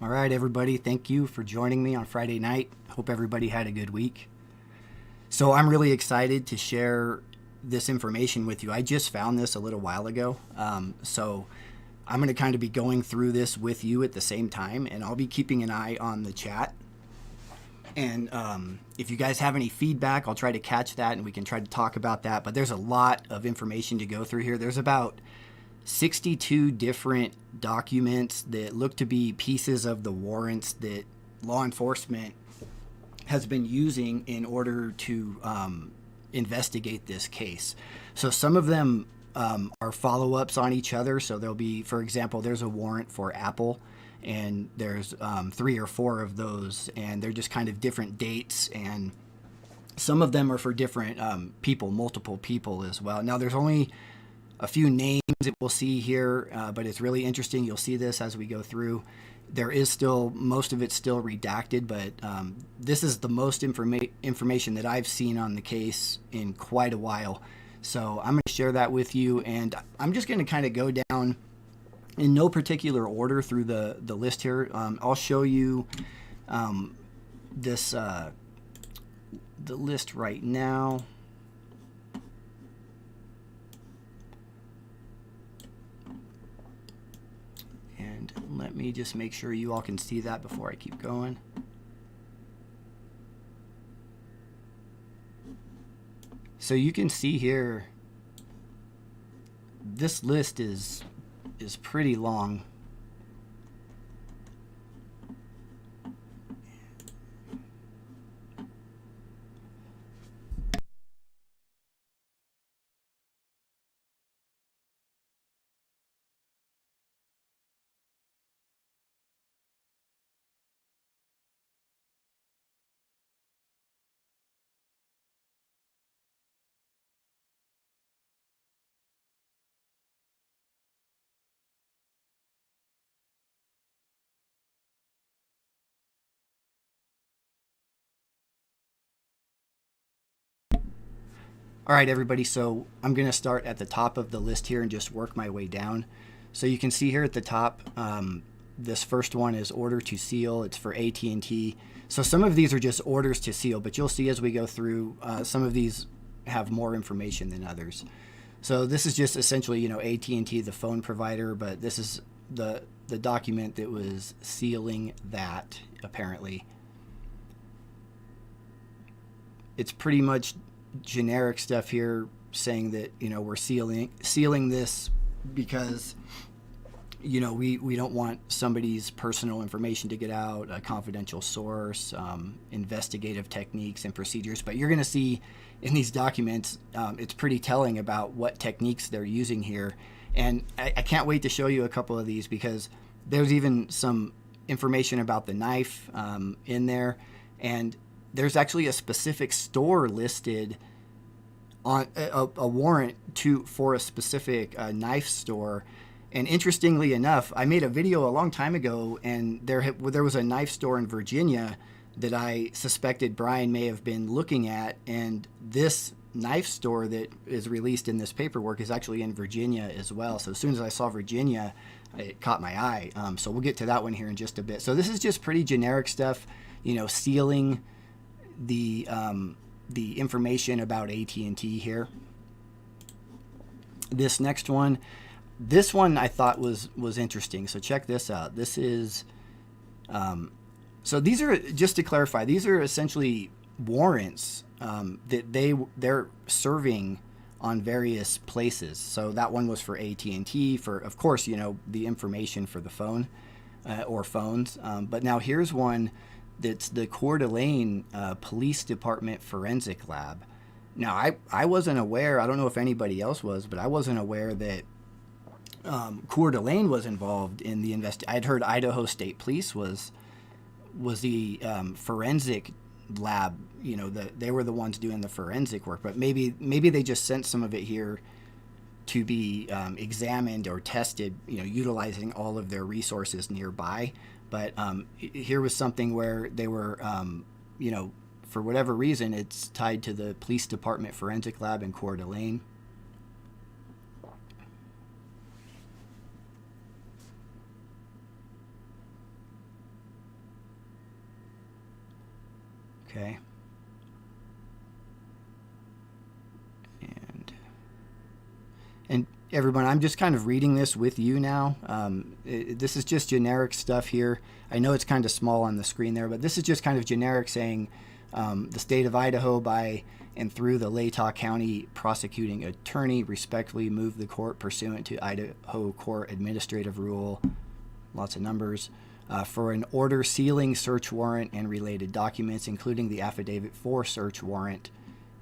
All right, everybody, thank you for joining me on Friday night. Hope everybody had a good week. So I'm really excited to share this information with you. I just found this a little while ago. So I'm going to kind of be going through this with you at the same time, and I'll be keeping an eye on the chat. And if you guys have any feedback, I'll try to catch that and we can try to talk about that. But there's a lot of information to go through here. There's about 62 different documents that look to be pieces of the warrants that law enforcement has been using in order to investigate this case. So some of them are follow-ups on each other. So there'll be, for example, there's a warrant for Apple, and there's 3 or 4 of those, and they're just kind of different dates, and some of them are for different people, multiple people as well. Now there's only a few names that we'll see here, but it's really interesting. You'll see this as we go through. There is still, most of it's still redacted, but this is the most information that I've seen on the case in quite a while. So I'm going to share that with you, and I'm just going to kind of go down in no particular order through the list here. I'll show you the list right now. And let me just make sure you all can see that before I keep going. So you can see here, this list is pretty long. All right, everybody, so I'm going to start at the top of the list here and just work my way down. So you can see here at the top, this first one is order to seal. It's for AT&T. So some of these are just orders to seal, but you'll see as we go through, some of these have more information than others. So this is just essentially, AT&T, the phone provider, but this is the document that was sealing that, apparently. It's pretty much generic stuff here saying that we're sealing this because we don't want somebody's personal information to get out, a confidential source, investigative techniques and procedures. But you're going to see in these documents, it's pretty telling about what techniques they're using here. And I can't wait to show you a couple of these, because there's even some information about the knife in there, and there's actually a specific store listed on a warrant for a specific knife store. And interestingly enough, I made a video a long time ago, and there was a knife store in Virginia that I suspected Bryan may have been looking at, and this knife store that is released in this paperwork is actually in Virginia as well. So as soon as I saw Virginia, it caught my eye. So we'll get to that one here in just a bit. So this is just pretty generic stuff, sealing the information about AT&T here. This next one, I thought was interesting. So check this out. This is, so these are, just to clarify, these are essentially warrants that they're serving on various places. So that one was for AT&T, for, of course, the information for the phone or phones. But now here's one that's the Coeur d'Alene Police Department Forensic Lab. Now, I wasn't aware, I don't know if anybody else was, but I wasn't aware that Coeur d'Alene was involved in the I'd heard Idaho State Police was the forensic lab. They were the ones doing the forensic work, but maybe they just sent some of it here to be examined or tested, utilizing all of their resources nearby. But here was something where they were, for whatever reason, it's tied to the Police Department Forensic Lab in Coeur d'Alene. everyone, I'm just kind of reading this with you now. This is just generic stuff here. I know it's kind of small on the screen there, but this is just kind of generic saying the state of Idaho by and through the Latah County prosecuting attorney respectfully move the court pursuant to Idaho Court Administrative Rule, lots of numbers, for an order sealing search warrant and related documents, including the affidavit for search warrant,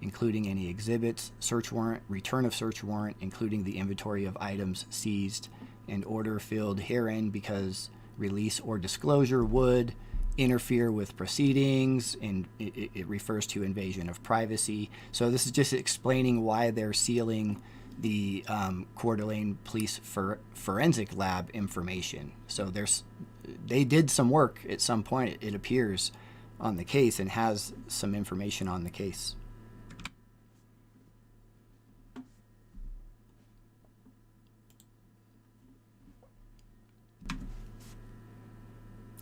including any exhibits, search warrant, return of search warrant, including the inventory of items seized, and order filled herein because release or disclosure would interfere with proceedings, and it refers to invasion of privacy. So this is just explaining why they're sealing the Coeur d'Alene Police Forensic Lab information. So they did some work at some point, it appears, on the case and has some information on the case.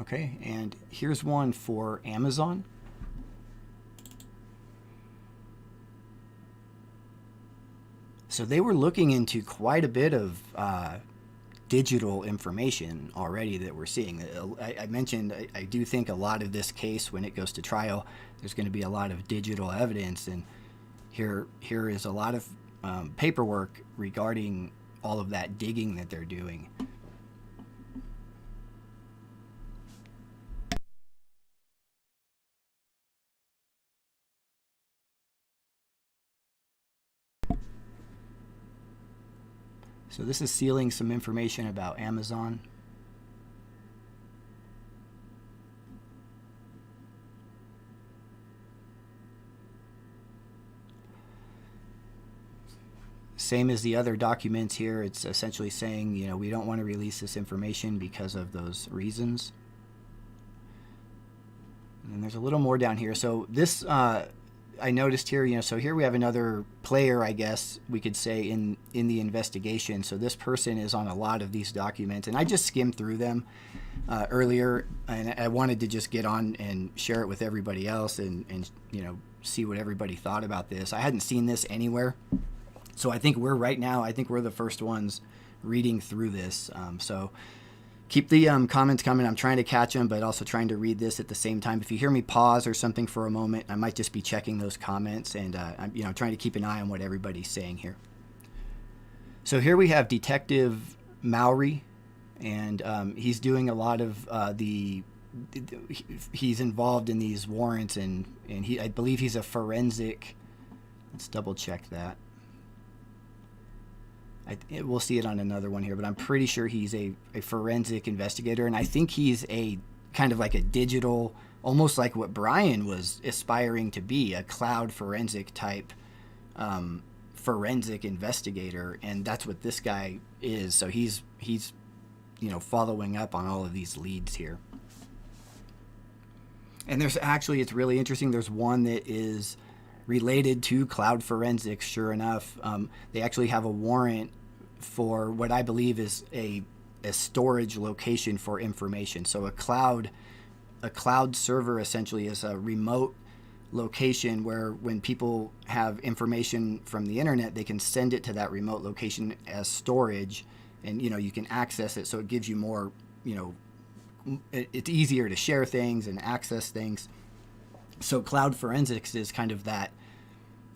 Okay, and here's one for Amazon. So they were looking into quite a bit of digital information already that we're seeing. I mentioned I do think a lot of this case, when it goes to trial, there's going to be a lot of digital evidence, and here is a lot of paperwork regarding all of that digging that they're doing. So this is sealing some information about Amazon. Same as the other documents here, it's essentially saying, you know, we don't want to release this information because of those reasons. And there's a little more down here. So this, I noticed here, you know, so here we have another player, I guess we could say, in the investigation. So this person is on a lot of these documents, and I just skimmed through them earlier, and I wanted to just get on and share it with everybody else and you know, see what everybody thought about this. I hadn't seen this anywhere, so I think we're the first ones reading through this. So keep the comments coming. I'm trying to catch them, but also trying to read this at the same time. If you hear me pause or something for a moment, I might just be checking those comments, and I'm trying to keep an eye on what everybody's saying here. So here we have Detective Mowry, and he's doing a lot of he's involved in these warrants, and I believe he's a forensic. Let's double check that. We'll see it on another one here, but I'm pretty sure he's a forensic investigator, and I think he's a kind of like a digital, almost like what Bryan was aspiring to be, a cloud forensic type forensic investigator, and that's what this guy is. So he's following up on all of these leads here. And there's actually, it's really interesting, there's one that is related to cloud forensics. Sure enough, they actually have a warrant for what I believe is a storage location for information. So a cloud server essentially is a remote location where when people have information from the internet, they can send it to that remote location as storage, and you can access it. So it gives you more, it's easier to share things and access things. So cloud forensics is kind of that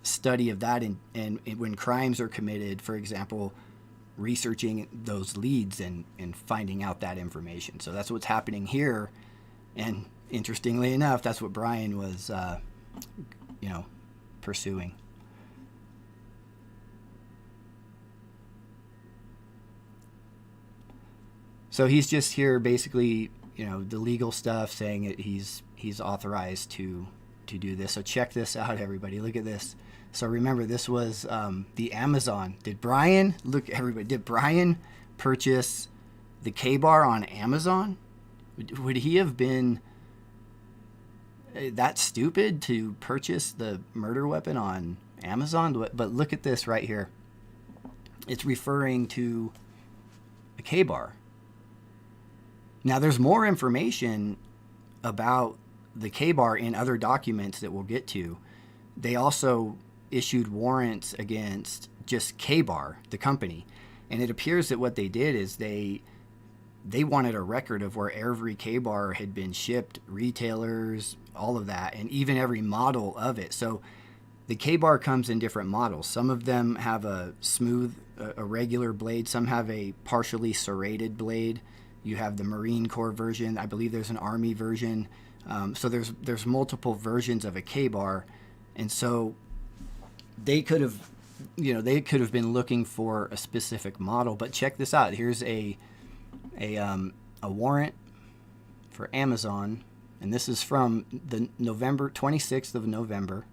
study of that, and when crimes are committed, for example, researching those leads and finding out that information. So that's what's happening here, and interestingly enough, that's what Bryan was pursuing. So he's just here basically, the legal stuff, saying that he's authorized to do this. So check this out, everybody. Look at this. So remember, this was the Amazon. Did Bryan purchase the K-bar on Amazon? Would he have been that stupid to purchase the murder weapon on Amazon? But look at this right here. It's referring to a K-bar. Now, there's more information about the K-bar in other documents that we'll get to. They also issued warrants against just K-bar, the company. And it appears that what they did is they wanted a record of where every K-bar had been shipped, retailers, all of that, and even every model of it. So the K-bar comes in different models. Some of them have a smooth, a regular blade. Some have a partially serrated blade. You have the Marine Corps version. I believe there's an Army version. So there's multiple versions of a K-bar, and so they could have been looking for a specific model. But check this out. Here's a warrant for Amazon, and this is from the 26th of November,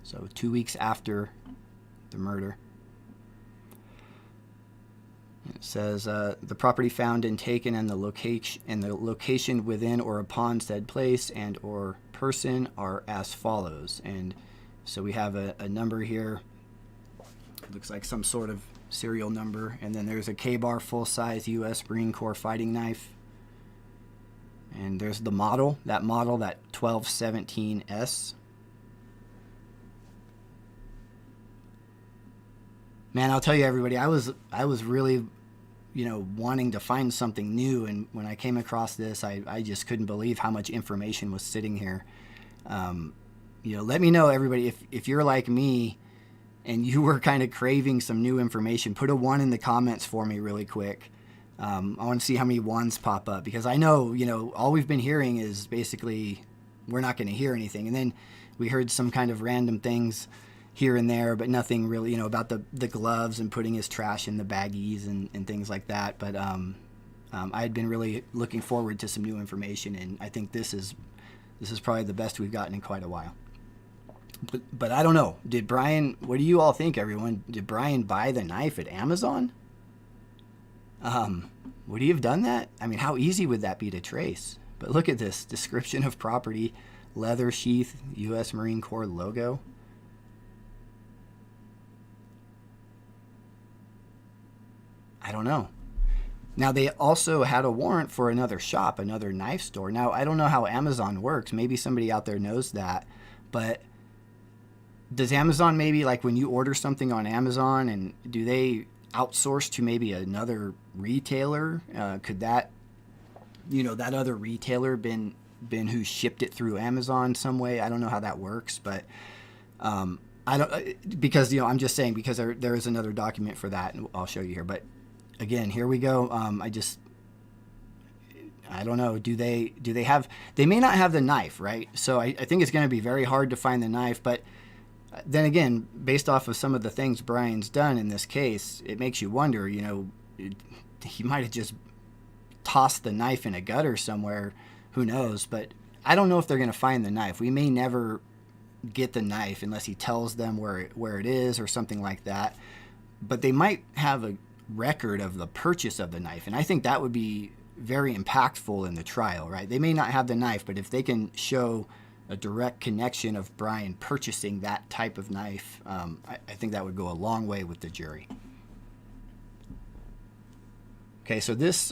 so 2 weeks after the murder. It says the property found and taken and the location within or upon said place and or person are as follows. And so we have a number here. It looks like some sort of serial number, and then there's a K-bar full-size U.S. Marine Corps fighting knife, and there's the model, that 1217S. Man, I'll tell you, everybody, I was really, wanting to find something new, and when I came across this, I just couldn't believe how much information was sitting here. Let me know, everybody, if you're like me and you were kind of craving some new information. Put a 1 in the comments for me really quick. I want to see how many 1s pop up, because I know, all we've been hearing is basically we're not going to hear anything. And then we heard some kind of random things here and there, but nothing really, about the gloves and putting his trash in the baggies and things like that. But I had been really looking forward to some new information, and I think this is probably the best we've gotten in quite a while. But I don't know. Did Bryan, what do you all think, everyone? Did Bryan buy the knife at Amazon? Would he have done that? I mean, how easy would that be to trace? But look at this description of property, leather sheath, U.S. Marine Corps logo. I don't know. Now, they also had a warrant for another shop, another knife store. Now, I don't know how Amazon works. Maybe somebody out there knows that. But does Amazon, maybe, like when you order something on Amazon, and do they outsource to maybe another retailer? Could that, that other retailer been who shipped it through Amazon some way? I don't know how that works, but I don't, because, I'm just saying, because there is another document for that, and I'll show you here. But again, here we go. I don't know. Do they have, they may not have the knife, right? So I think it's going to be very hard to find the knife, but then again, based off of some of the things Bryan's done in this case, it makes you wonder, he might have just tossed the knife in a gutter somewhere. Who knows? But I don't know if they're going to find the knife. We may never get the knife unless he tells them where it is or something like that. But they might have a record of the purchase of the knife, and I think that would be very impactful in the trial, right? They may not have the knife, but if they can show a direct connection of Bryan purchasing that type of knife, I think that would go a long way with the jury. Okay, so this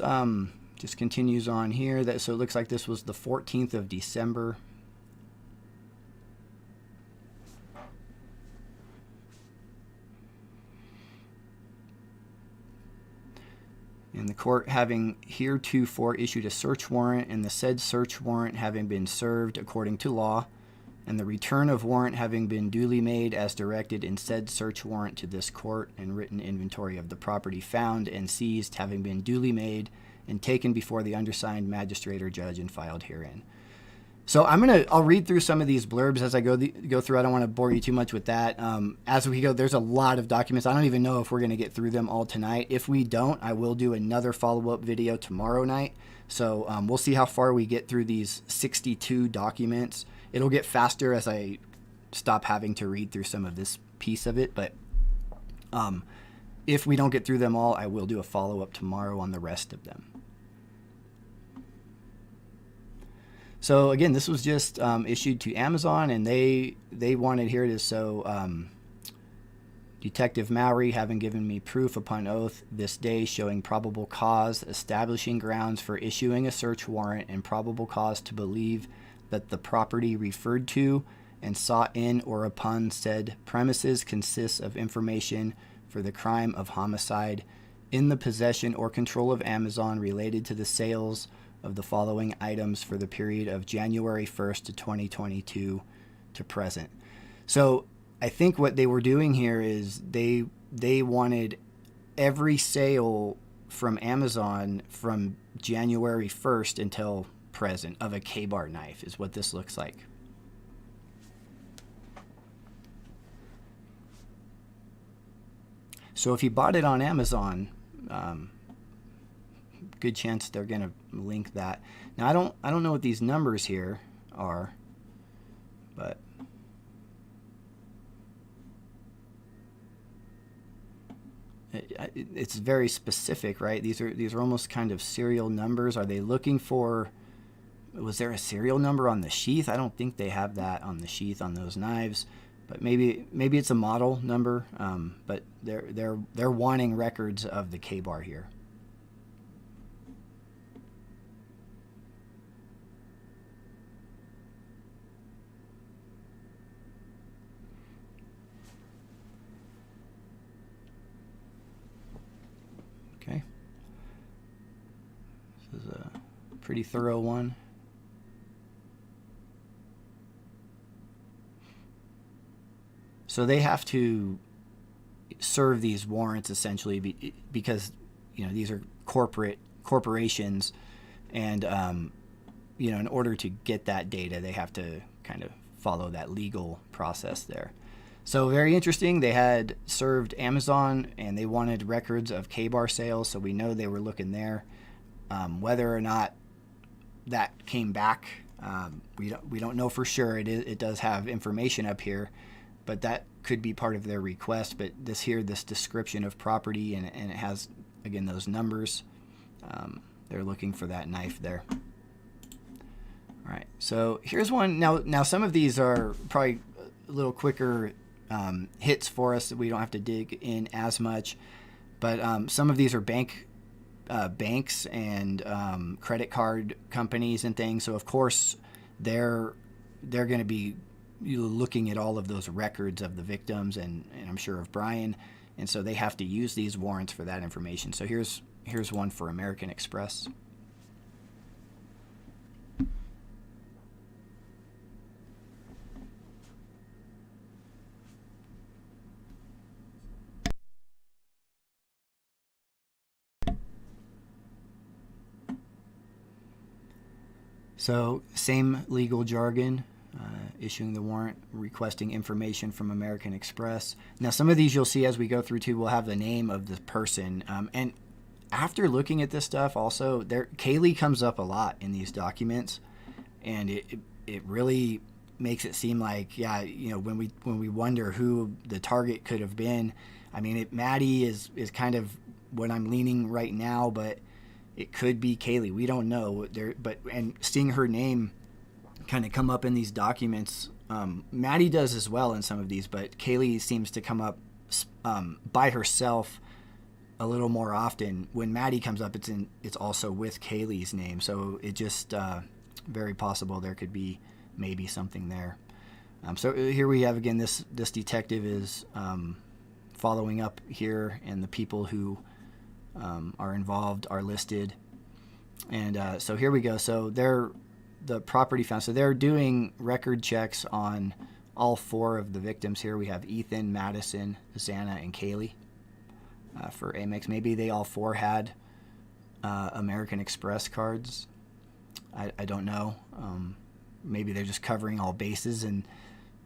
just continues on here. So it looks like this was the 14th of December. And the court having heretofore issued a search warrant, and the said search warrant having been served according to law, and the return of warrant having been duly made as directed in said search warrant to this court, and written inventory of the property found and seized having been duly made and taken before the undersigned magistrate or judge and filed herein. So I'll read through some of these blurbs as I go through. I don't want to bore you too much with that. As we go, there's a lot of documents. I don't even know if we're going to get through them all tonight. If we don't, I will do another follow-up video tomorrow night. So we'll see how far we get through these 62 documents. It'll get faster as I stop having to read through some of this piece of it. But if we don't get through them all, I will do a follow-up tomorrow on the rest of them. So again, this was just issued to Amazon, and they wanted, here it is, so Detective Mowry, having given me proof upon oath this day showing probable cause, establishing grounds for issuing a search warrant, and probable cause to believe that the property referred to and sought in or upon said premises consists of information for the crime of homicide in the possession or control of Amazon related to the sales of the following items for the period of January 1st to 2022 to present. So I think what they were doing here is they wanted every sale from Amazon from January 1st until present of a K-bar knife is what this looks like. So if you bought it on Amazon, good chance they're going to link that. Now I don't know what these numbers here are, but it's very specific, right? These are almost kind of serial numbers. Are they looking for? Was there a serial number on the sheath? I don't think they have that on the sheath on those knives, but maybe it's a model number. But they're wanting records of the K-bar here. Okay. This is a pretty thorough one. So they have to serve these warrants essentially because these are corporations, and in order to get that data, they have to kind of follow that legal process there. So very interesting. They had served Amazon and they wanted records of K-bar sales, so we know they were looking there. Whether or not that came back, we don't know for sure. It does have information up here, but that could be part of their request. But this description of property, and it has, again, those numbers. They're looking for that knife there. All right, so here's one. Now some of these are probably a little quicker hits for us, that we don't have to dig in as much. But some of these are banks and credit card companies and things. So of course they're going to be looking at all of those records of the victims and I'm sure of Bryan, and so they have to use these warrants for that information. So here's one for American Express. So same legal jargon, issuing the warrant, requesting information from American Express. Now some of these you'll see as we go through too, we'll have the name of the person. And after looking at this stuff also, Kaylee comes up a lot in these documents, and it really makes it seem like, when we wonder who the target could have been. I mean, Maddie is kind of what I'm leaning right now, but it could be Kaylee. We don't know. And seeing her name kind of come up in these documents, Maddie does as well in some of these, but Kaylee seems to come up by herself a little more often. When Maddie comes up, it's also with Kaylee's name. So it just very possible there could be maybe something there. So here we have again this detective is following up here, and the people who are involved are listed. And so here we go. So the property found. So they're doing record checks on all four of the victims here. We have Ethan, Madison, Xana, and Kaylee for Amex. Maybe they all four had American Express cards. I don't know. Maybe they're just covering all bases and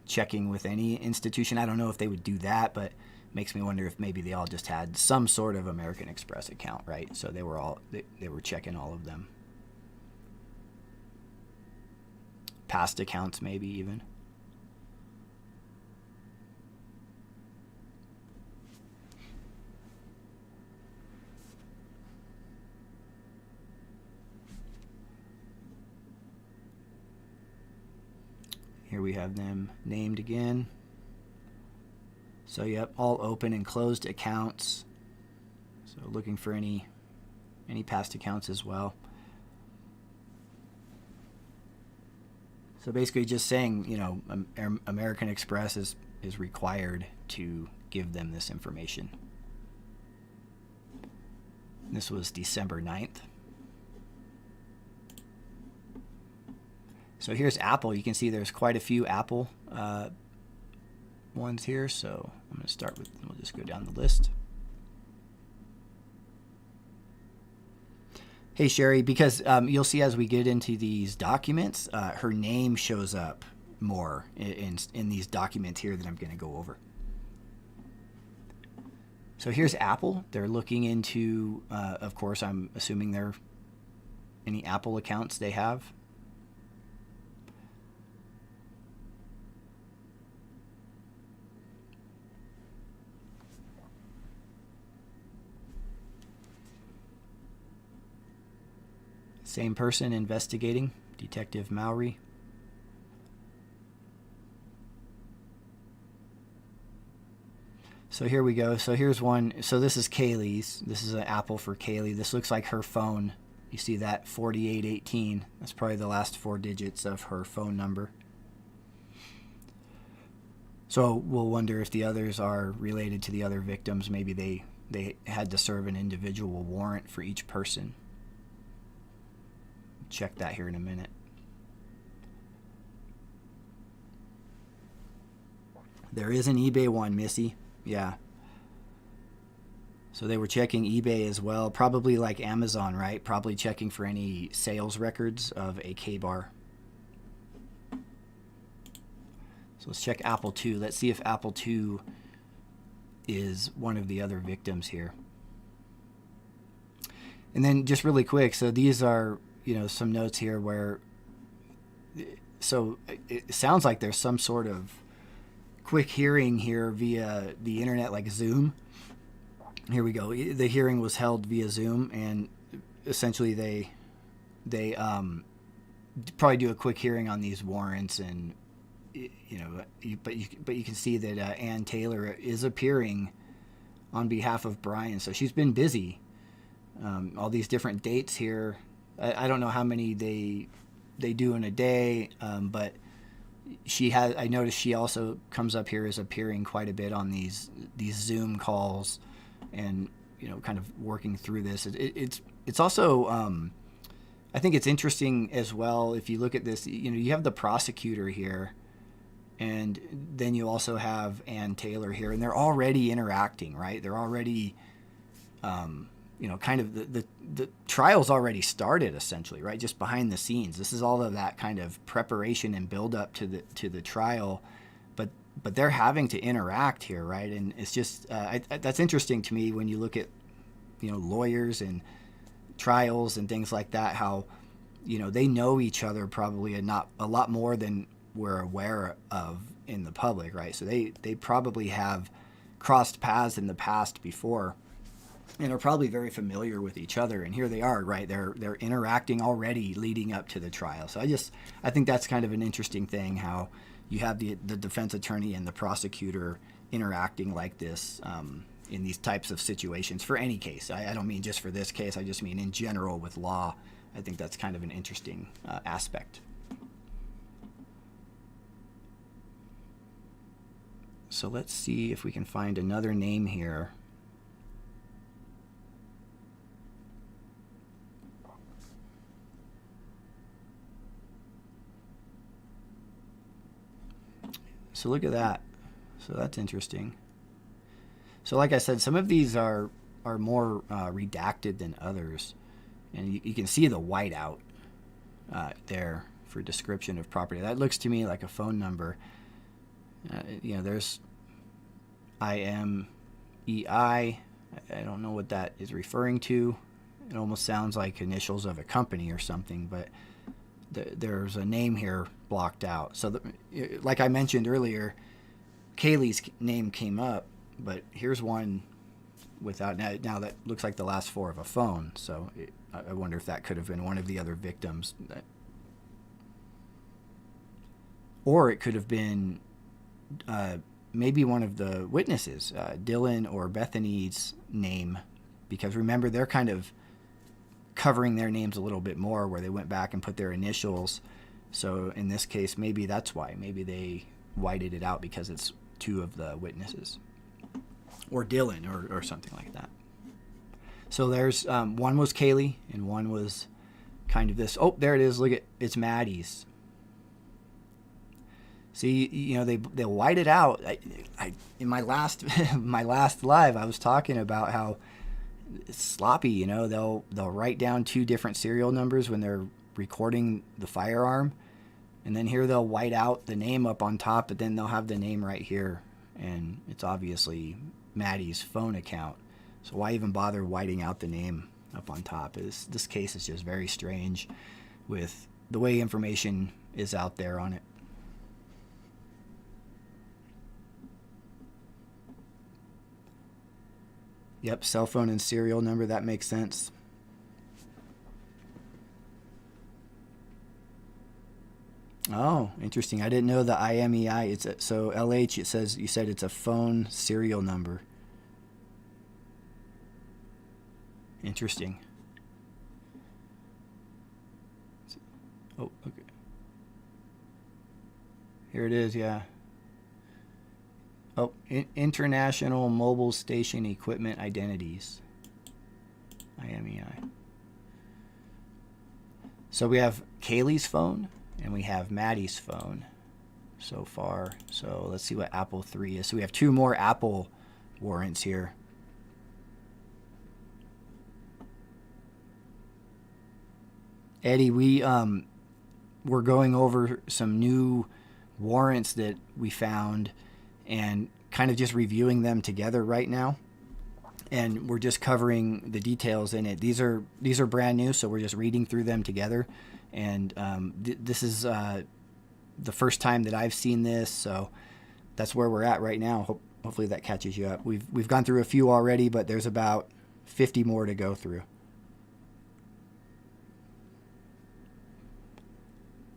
checking with any institution. I don't know if they would do that, but makes me wonder if maybe they all just had some sort of American Express account, right? So they were checking all of them. Past accounts maybe even. Here we have them named again. So yep, all open and closed accounts. So looking for any past accounts as well. So basically just saying, American Express is required to give them this information. This was December 9th. So here's Apple. You can see there's quite a few Apple ones here. So I'm going to start with, we'll just go down the list. Hey, Sherry, because you'll see as we get into these documents, her name shows up more in these documents here that I'm going to go over. So here's Apple. They're looking into, of course, I'm assuming they're any Apple accounts they have. Same person investigating, Detective Mowry. So here we go. So here's one. So this is Kaylee's. This is an Apple for Kaylee. This looks like her phone. You see that 4818. That's probably the last 4 digits of her phone number. So we'll wonder if the others are related to the other victims. Maybe they had to serve an individual warrant for each person. Check that here in a minute. There is an eBay one, Missy. Yeah. So they were checking eBay as well, probably like Amazon, right? Probably checking for any sales records of a K-bar. So let's check Apple II. Let's see if Apple II is one of the other victims here. And then just really quick, so these are, you know, some notes here where, so it sounds like there's some sort of quick hearing here via the internet, like Zoom. Here we go. The hearing was held via Zoom, and essentially they probably do a quick hearing on these warrants, and you know, but you can see that Ann Taylor is appearing on behalf of Bryan, so she's been busy. All these different dates here. I don't know how many they do in a day, but she has. I noticed she also comes up here as appearing quite a bit on these Zoom calls, and you know, kind of working through this. It's also I think it's interesting as well if you look at this. You know, you have the prosecutor here, and then you also have Ann Taylor here, and they're already interacting, right? They're already you know, kind of the trial's already started essentially, right? Just behind the scenes. This is all of that kind of preparation and build up to the trial, but they're having to interact here, right? And it's just that's interesting to me when you look at, you know, lawyers and trials and things like that. How, you know, they know each other probably a lot more than we're aware of in the public, right? So they probably have crossed paths in the past before, and are probably very familiar with each other. And here they are, right? They're interacting already leading up to the trial. So I think that's kind of an interesting thing, how you have the defense attorney and the prosecutor interacting like this in these types of situations for any case. I don't mean just for this case. I just mean in general with law. I think that's kind of an interesting aspect. So let's see if we can find another name here. So look at that. So that's interesting. So like I said, some of these are more redacted than others. And you can see the whiteout there for description of property. That looks to me like a phone number. You know, there's IMEI. I don't know what that is referring to. It almost sounds like initials of a company or something, but there's a name here blocked out. So like I mentioned earlier, Kaylee's name came up, but here's one without. Now that looks like the last 4 of a phone. So I wonder if that could have been one of the other victims. Or it could have been maybe one of the witnesses, Dylan or Bethany's name, because remember, they're kind of covering their names a little bit more, where they went back and put their initials. So in this case, maybe that's why. Maybe they whited it out because it's 2 of the witnesses, or Dylan, or something like that. So there's one was Kaylee and one was kind of this. Oh, there it is. Look at it's Maddie's. See, you know, they'll white it out. I in my last my last live, I was talking about how it's sloppy. You know, they'll write down two different serial numbers when they're recording the firearm, and then here they'll white out the name up on top, but then they'll have the name right here, and it's obviously Maddie's phone account. So why even bother whiting out the name up on top? This case is just very strange with the way information is out there on it. Yep, cell phone and serial number, that makes sense. Oh, interesting. I didn't know the IMEI. So LH, it says, you said it's a phone serial number. Interesting. Oh, okay. Here it is, yeah. Oh, International Mobile Station Equipment Identities. IMEI. So we have Kaylee's phone and we have Maddie's phone so far. So let's see what Apple 3 is. So we have two more Apple warrants here. Eddie, we're going over some new warrants that we found and kind of just reviewing them together right now. And we're just covering the details in it. These are brand new, so we're just reading through them together. And this is the first time that I've seen this, so that's where we're at right now. Hopefully that catches you up. We've gone through a few already, but there's about 50 more to go through.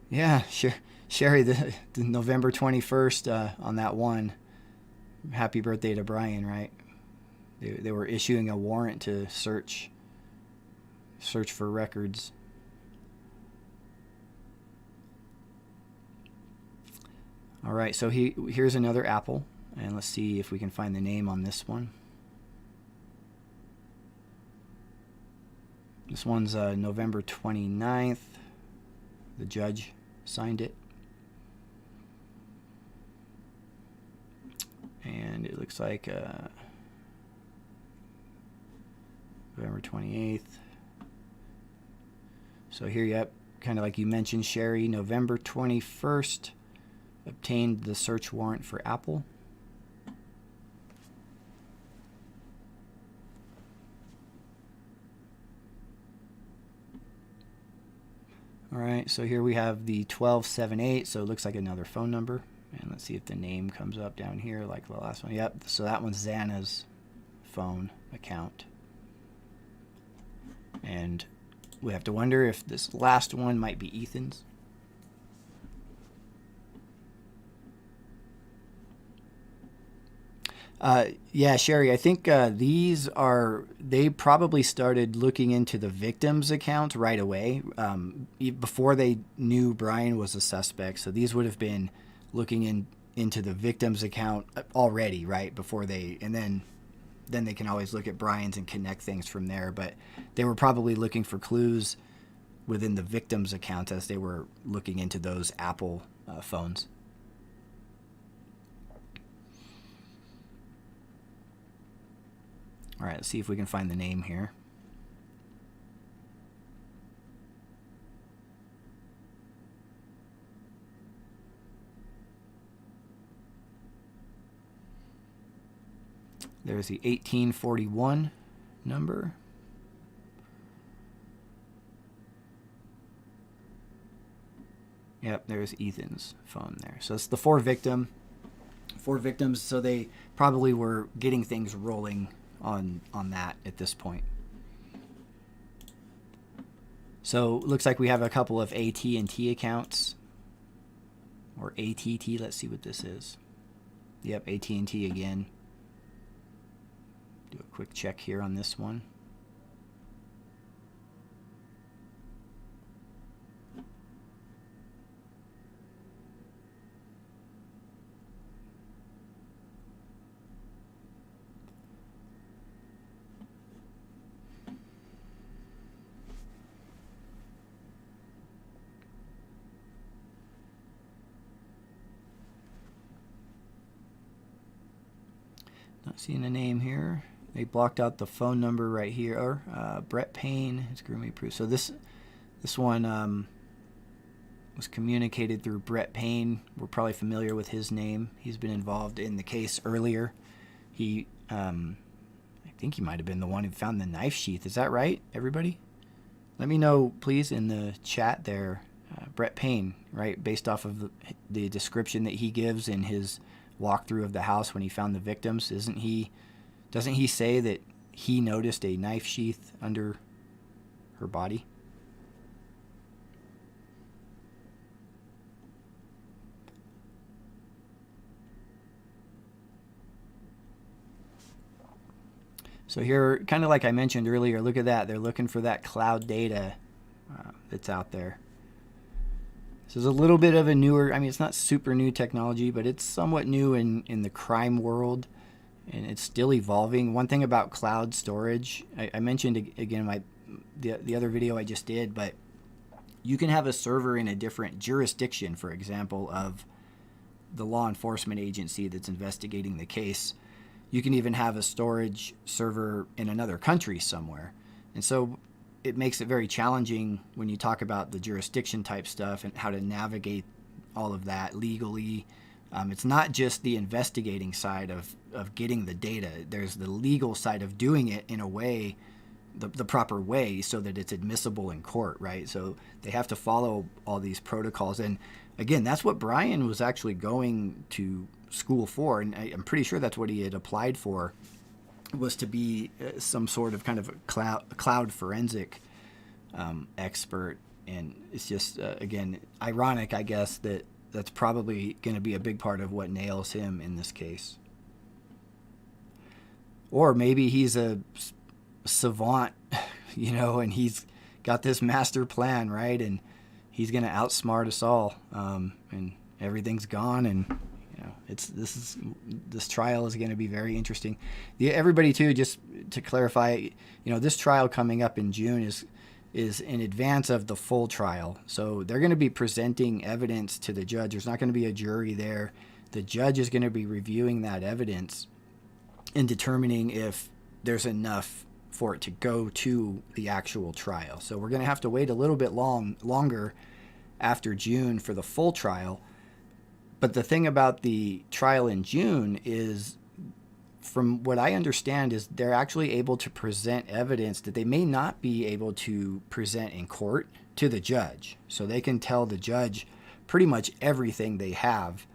Yeah, sure. Sherry, the November 21st on that one. Happy birthday to Bryan, right? They were issuing a warrant to search for records. All right, so here's another Apple, and let's see if we can find the name on this one. This one's November 29th. The judge signed it. And it looks like November 28th. So here, yep, kind of like you mentioned, Sherry, November 21st, obtained the search warrant for Apple. All right, so here we have the 1278, so it looks like another phone number. And let's see if the name comes up down here like the last one. Yep, so that one's Xana's phone account. And we have to wonder if this last one might be Ethan's. Yeah, Sherry, I think they probably started looking into the victim's account right away before they knew Bryan was a suspect. So these would have been looking into the victim's account already, right? Before and then they can always look at Bryan's and connect things from there. But they were probably looking for clues within the victim's account as they were looking into those Apple phones. All right, let's see if we can find the name here. There's the 1841 number. Yep, there's Ethan's phone there. So it's the four victims. So they probably were getting things rolling on that at this point. So it looks like we have a couple of AT&T accounts, or ATT. Let's see what this is. Yep, AT&T again. Do a quick check here on this one. Not seeing a name here. They blocked out the phone number right here. Brett Payne is grooming proof. So this one was communicated through Brett Payne. We're probably familiar with his name. He's been involved in the case earlier. He, I think he might have been the one who found the knife sheath. Is that right, everybody? Let me know, please, in the chat there. Brett Payne, right, based off of the description that he gives in his walkthrough of the house when he found the victims. Doesn't he say that he noticed a knife sheath under her body? So here, kind of like I mentioned earlier, look at that. They're looking for that cloud data that's out there. This is a little bit of a newer, I mean, it's not super new technology, but it's somewhat new in the crime world, and it's still evolving. One thing about cloud storage, I mentioned again the other video I just did, but you can have a server in a different jurisdiction, for example, of the law enforcement agency that's investigating the case. You can even have a storage server in another country somewhere. And so it makes it very challenging when you talk about the jurisdiction type stuff and how to navigate all of that legally. It's not just the investigating side of getting the data. There's the legal side of doing it in a way, the proper way, so that it's admissible in court, right? So they have to follow all these protocols. And again, that's what Bryan was actually going to school for, and I'm pretty sure that's what he had applied for, was to be some sort of kind of a cloud forensic expert. And it's just, again, ironic, I guess, that that's probably going to be a big part of what nails him in this case. Or maybe he's a savant, you know, and he's got this master plan, right? And he's going to outsmart us all, and everything's gone. And this trial is going to be very interesting. Everybody too, just to clarify, this trial coming up in June is in advance of the full trial. So they're going to be presenting evidence to the judge. There's not going to be a jury there. The judge is going to be reviewing that evidence and determining if there's enough for it to go to the actual trial. So we're going to have to wait a little bit longer after June for the full trial. But the thing about the trial in June is, from what I understand, is they're actually able to present evidence that they may not be able to present in court to the judge. So they can tell the judge pretty much everything they have,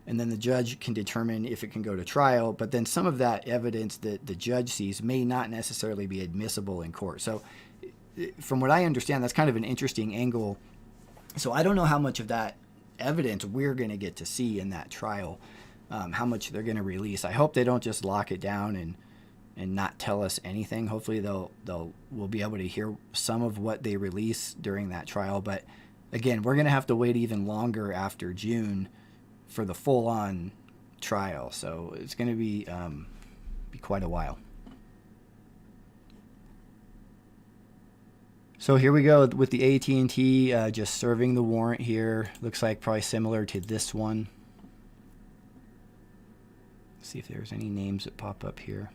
and then the judge can determine if it can go to trial. But then some of that evidence that the judge sees may not necessarily be admissible in court. So from what I understand, that's kind of an interesting angle. So I don't know how much of that evidence we're going to get to see in that trial, how much they're going to release. I hope they don't just lock it down and not tell us anything. Hopefully we'll be able to hear some of what they release during that trial. But again, we're going to have to wait even longer after June for the full-on trial. So it's going to be quite a while. So here we go with the AT&T just serving the warrant here. Looks like probably similar to this one. Let's see if there's any names that pop up here.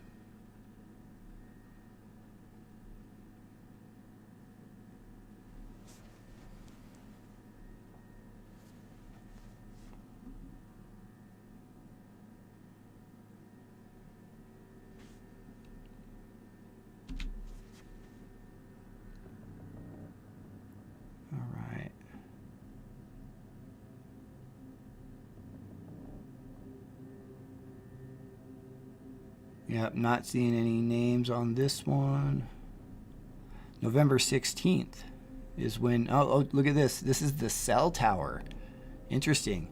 Yep, not seeing any names on this one. November 16th is when, oh, look at this. This is the cell tower. Interesting.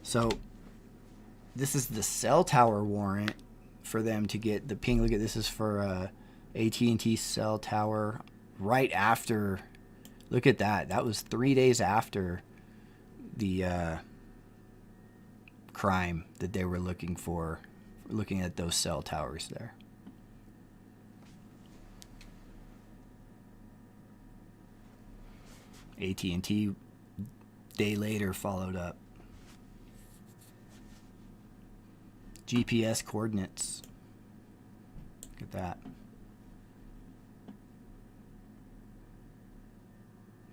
So this is the cell tower warrant for them to get the ping. Look at this is for AT&T cell tower right after. Look at that. That was 3 days after the crime that they were looking for. Looking at those cell towers there. AT&T day later followed up. GPS coordinates. Look at that.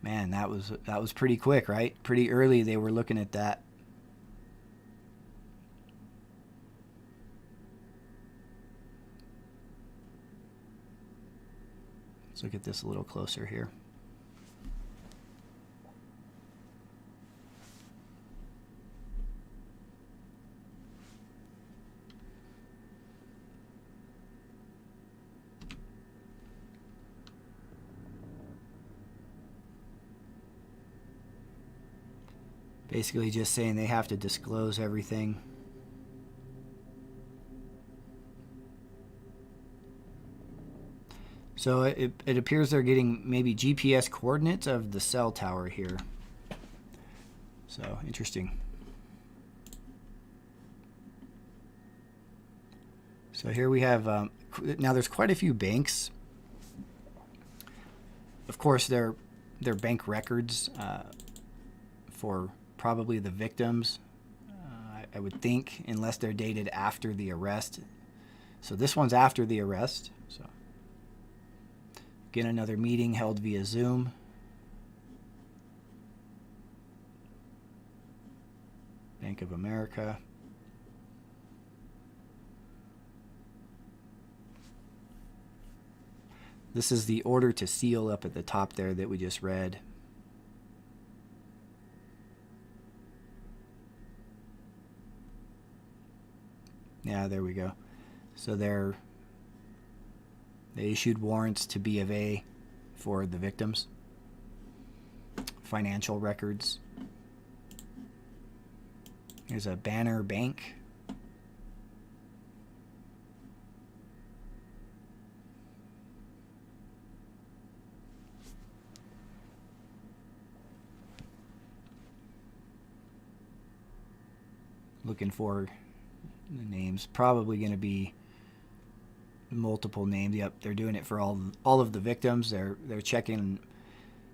Man, that was pretty quick, right? Pretty early they were looking at that. Let's look at this a little closer here. Basically just saying they have to disclose everything. So it appears they're getting maybe GPS coordinates of the cell tower here. So interesting. So here we have, now there's quite a few banks. Of course, they're bank records for probably the victims, I would think, unless they're dated after the arrest. So this one's after the arrest. So again, another meeting held via Zoom. Bank of America. This is the order to seal up at the top there that we just read. Yeah, there we go. So they issued warrants to B of A for the victims. Financial records. There's a Banner Bank. Looking for the names. Probably going to be multiple names. Yep, they're doing it for all of the victims. They're checking.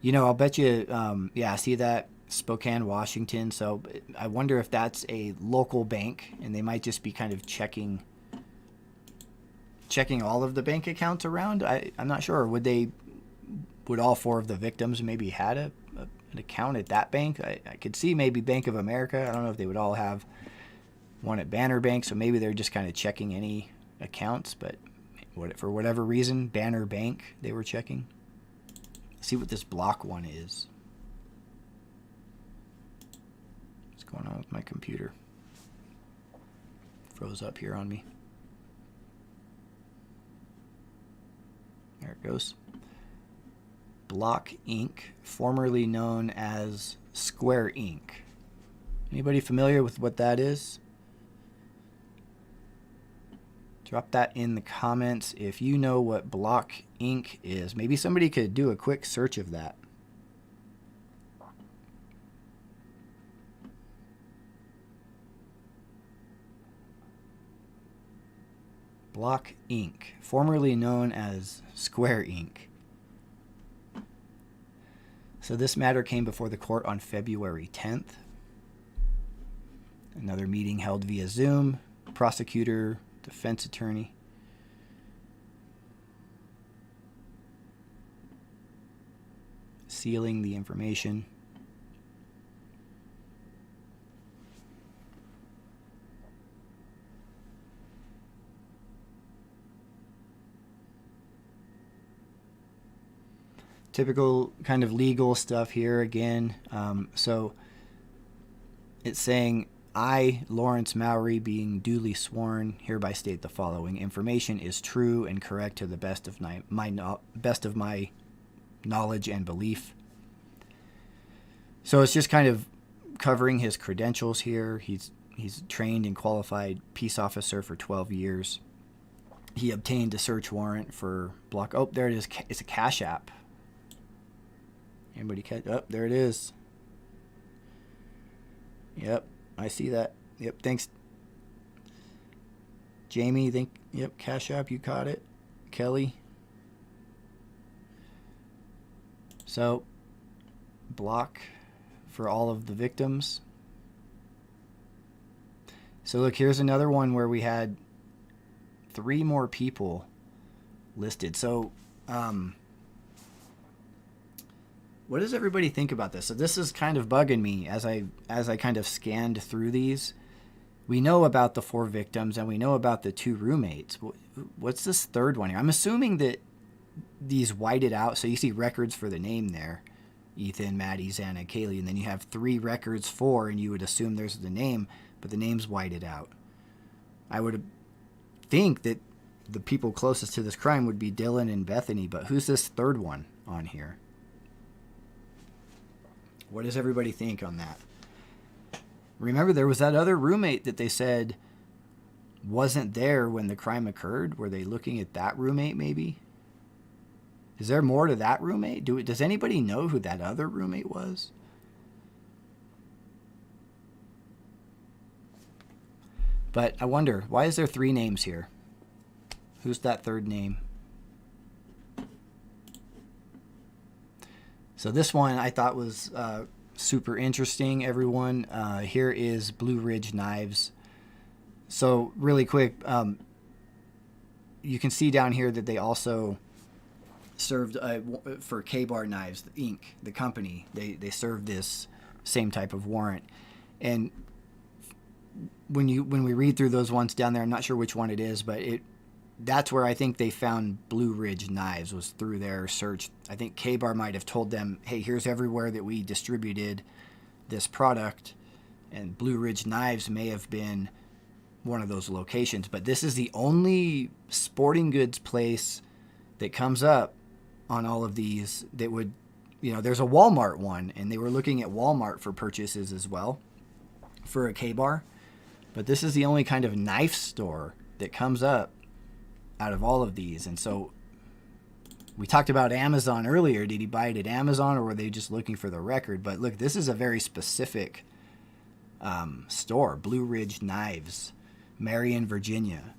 You know, I'll bet you. Yeah, see that? Spokane, Washington. So I wonder if that's a local bank, and they might just be kind of checking all of the bank accounts around. I'm not sure. Would all four of the victims maybe had an account at that bank? I could see maybe Bank of America. I don't know if they would all have one at Banner Bank, so maybe they're just kind of checking any accounts, but for whatever reason, Banner Bank they were checking. Let's see what this block one is. What's going on with my computer? Froze up here on me. There it goes. Block Inc., formerly known as Square Inc. Anybody familiar with what that is? Drop that in the comments if you know what Block Inc. is. Maybe somebody could do a quick search of that. Block Inc., formerly known as Square Inc. So this matter came before the court on February 10th. Another meeting held via Zoom. Prosecutor, defense attorney. Sealing the information. Typical kind of legal stuff here again. So it's saying, I, Lawrence Mowry, being duly sworn, hereby state the following. Information is true and correct to the best of my knowledge and belief. So it's just kind of covering his credentials here. He's trained and qualified peace officer for 12 years. He obtained a search warrant for Block. Oh, there it is. It's a Cash App. Anybody catch? Oh, there it is. Yep, I see that. Yep, thanks. Jamie, yep, Cash App, you caught it. Kelly. So, block for all of the victims. So look, here's another one where we had 3 more people listed. So, what does everybody think about this? So this is kind of bugging me as I kind of scanned through these. We know about the 4 victims and we know about the 2 roommates. What's this third one here? I'm assuming that these whited out. So you see records for the name there. Ethan, Maddie, Xana, Kaylee. And then you have 3 records for, and you would assume there's the name, but the name's whited out. I would think that the people closest to this crime would be Dylan and Bethany, but who's this third one on here? What does everybody think on that? Remember, there was that other roommate that they said wasn't there when the crime occurred. Were they looking at that roommate maybe? Is there more to that roommate? Does anybody know who that other roommate was? But I wonder, why is there 3 names here? Who's that third name? So this one I thought was super interesting, everyone. Here is Blue Ridge Knives. So really quick, you can see down here that they also served for K-Bar Knives, Inc., the company. They served this same type of warrant. And when we read through those ones down there, I'm not sure which one it is, but that's where I think they found Blue Ridge Knives, was through their search. I think K-Bar might have told them, hey, here's everywhere that we distributed this product, and Blue Ridge Knives may have been one of those locations. But this is the only sporting goods place that comes up on all of these that would, there's a Walmart one, and they were looking at Walmart for purchases as well for a K-Bar. But this is the only kind of knife store that comes up out of all of these. And so we talked about Amazon earlier. Did he buy it at Amazon, or were they just looking for the record? But look, this is a very specific store, Blue Ridge Knives, Marion, Virginia.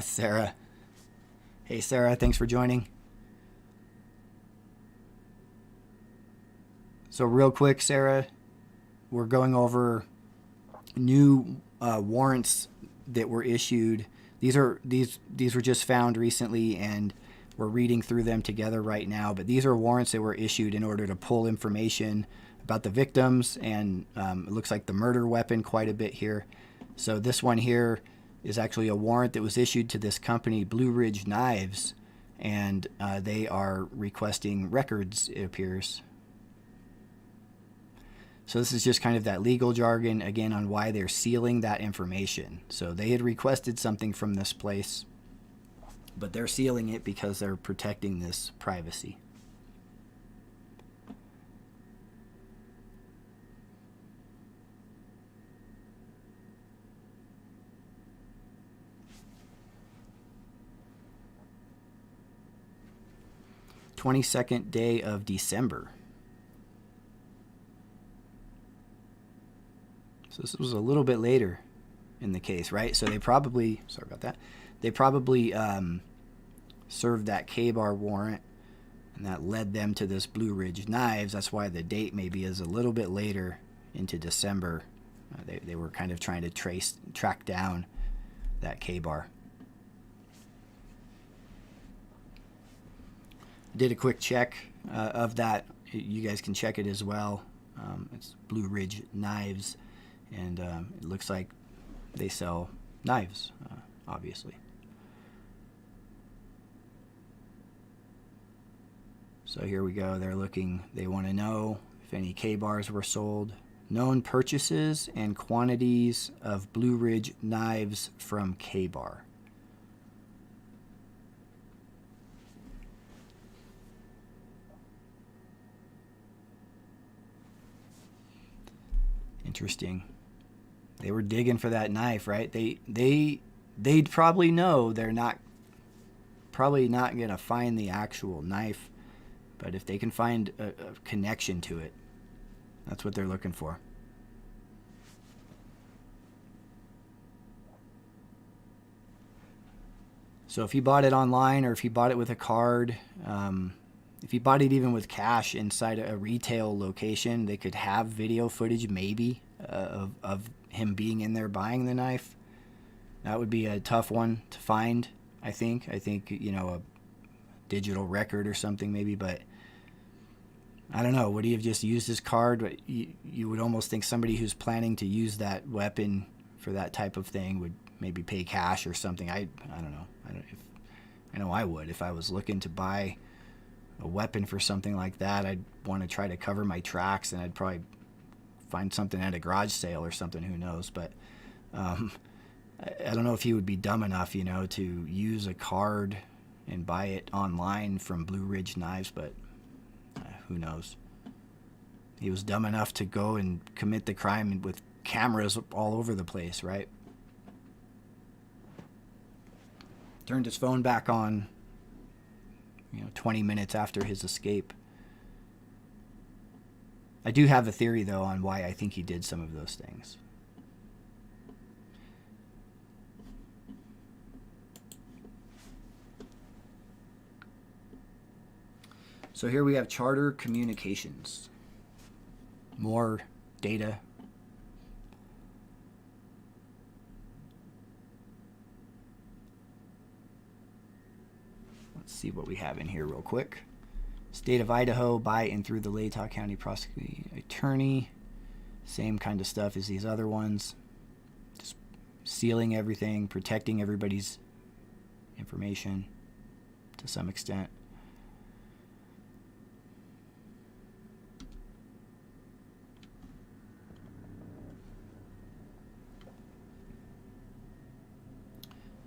Sarah. Hey, Sarah, thanks for joining. So real quick, Sarah, we're going over new warrants that were issued. These were just found recently, and we're reading through them together right now. But these are warrants that were issued in order to pull information about the victims, and it looks like the murder weapon quite a bit here. So this one here is actually a warrant that was issued to this company, Blue Ridge Knives, and they are requesting records, it appears. So this is just kind of that legal jargon, again, on why they're sealing that information. So they had requested something from this place, but they're sealing it because they're protecting this privacy. The 22nd day of December. So this was a little bit later in the case, right? So they probably, sorry about that, they probably served that K-Bar warrant, and that led them to this Blue Ridge Knives. That's why the date maybe is a little bit later into December. They were kind of trying to track down that K-Bar. Did a quick check of that. You guys can check it as well. It's Blue Ridge Knives, and it looks like they sell knives, obviously. So here we go. They're looking. They want to know if any K-Bars were sold. Known purchases and quantities of Blue Ridge Knives from K-Bar. Interesting. They were digging for that knife, right? They'd probably know they're not gonna find the actual knife, but if they can find a connection to it, that's what they're looking for. So if he bought it online or if he bought it with a card, if he bought it even with cash inside a retail location, they could have video footage maybe of him being in there buying the knife. That would be a tough one to find, I think. I think, a digital record or something maybe, but I don't know. Would he have just used his card? You would almost think somebody who's planning to use that weapon for that type of thing would maybe pay cash or something. I don't know. I know I would. If I was looking to buy a weapon for something like that, I'd want to try to cover my tracks, and I'd probably find something at a garage sale or something. Who knows? But I don't know if he would be dumb enough, to use a card and buy it online from Blue Ridge Knives, but who knows? He was dumb enough to go and commit the crime with cameras all over the place, right? Turned his phone back on, 20 minutes after his escape. I do have a theory, though, on why I think he did some of those things. So here we have Charter Communications. More data. Let's see what we have in here real quick. State of Idaho, by and through the Latah County Prosecuting Attorney. Same kind of stuff as these other ones. Just sealing everything, protecting everybody's information to some extent.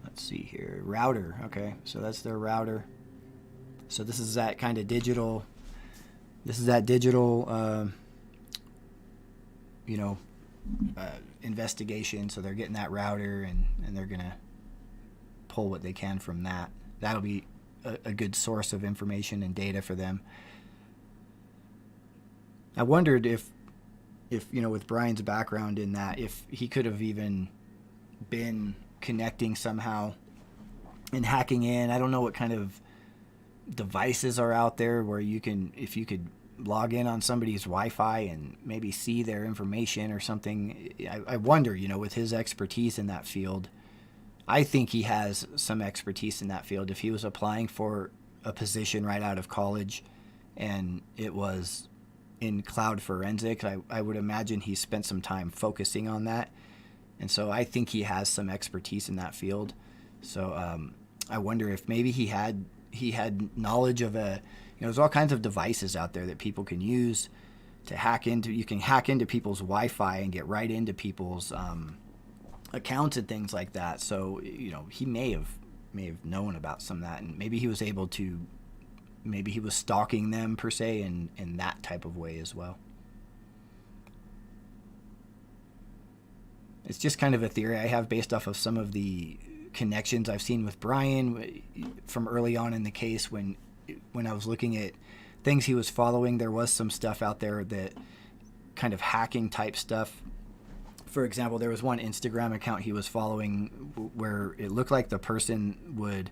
Let's see here. Router. Okay, so that's their router. So this is that kind of digital. This is that digital, investigation. So they're getting that router, and they're gonna pull what they can from that. That'll be a good source of information and data for them. I wondered if with Bryan's background in that, if he could have even been connecting somehow and hacking in. I don't know what kind of devices are out there where if you could log in on somebody's Wi-Fi and maybe see their information or something. I wonder, with his expertise in that field, I think he has some expertise in that field. If he was applying for a position right out of college and it was in cloud forensics, I would imagine he spent some time focusing on that. And so I think he has some expertise in that field. So I wonder if maybe he had knowledge of there's all kinds of devices out there that people can use to hack into. You can hack into people's Wi-Fi and get right into people's accounts and things like that. So he may have known about some of that, and maybe he was able to. Maybe he was stalking them per se in that type of way as well. It's just kind of a theory I have based off of some of the connections I've seen with Bryan from early on in the case. When I was looking at things he was following, there was some stuff out there that kind of hacking type stuff. For example, there was one Instagram account he was following where it looked like the person would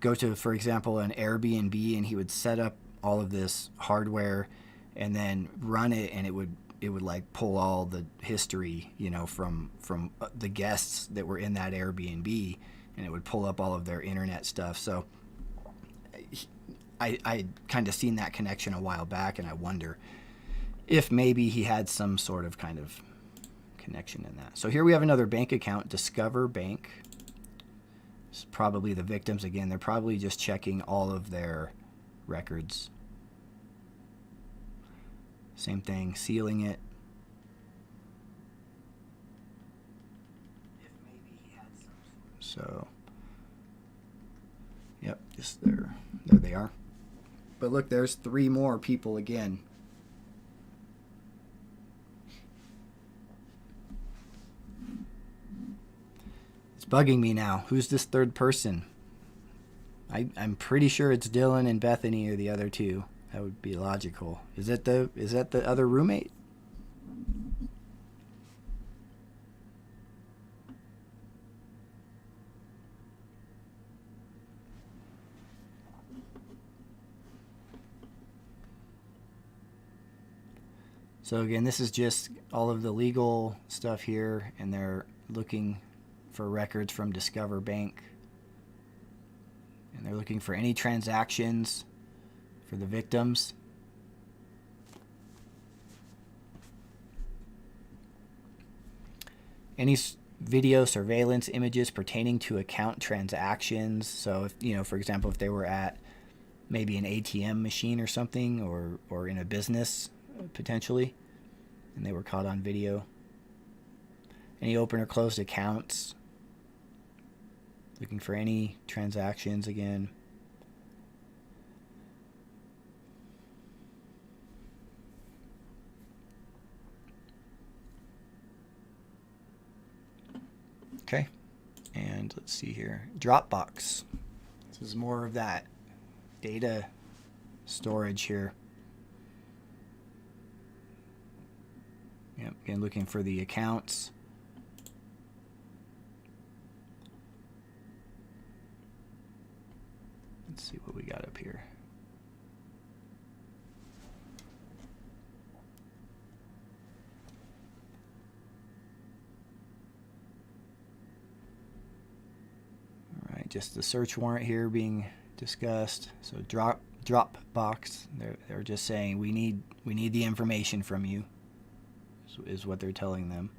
go to, for example, an Airbnb, and he would set up all of this hardware and then run it, and it would like pull all the history, from the guests that were in that Airbnb, and it would pull up all of their internet stuff. So I kind of seen that connection a while back, and I wonder if maybe he had some sort of kind of connection in that. So here we have another bank account, Discover Bank. It's probably the victims again. They're probably just checking all of their records. Same thing, sealing it. So, yep, just there they are. But look, there's 3 more people again. It's bugging me now. Who's this third person? I'm pretty sure it's Dylan and Bethany or the other 2. That would be logical. Is that the other roommate? So again, this is just all of the legal stuff here, and they're looking for records from Discover Bank. And they're looking for any transactions for the victims. Any video surveillance images pertaining to account transactions. So, if, for example, if they were at maybe an ATM machine or something, or in a business potentially, and they were caught on video. Any open or closed accounts. Looking for any transactions again. Okay, and let's see here. Dropbox. This is more of that data storage here. Yep, again, looking for the accounts. Let's see what we got up here. All right, just the search warrant here being discussed. So Dropbox, they're just saying we need the information from you, is what they're telling them.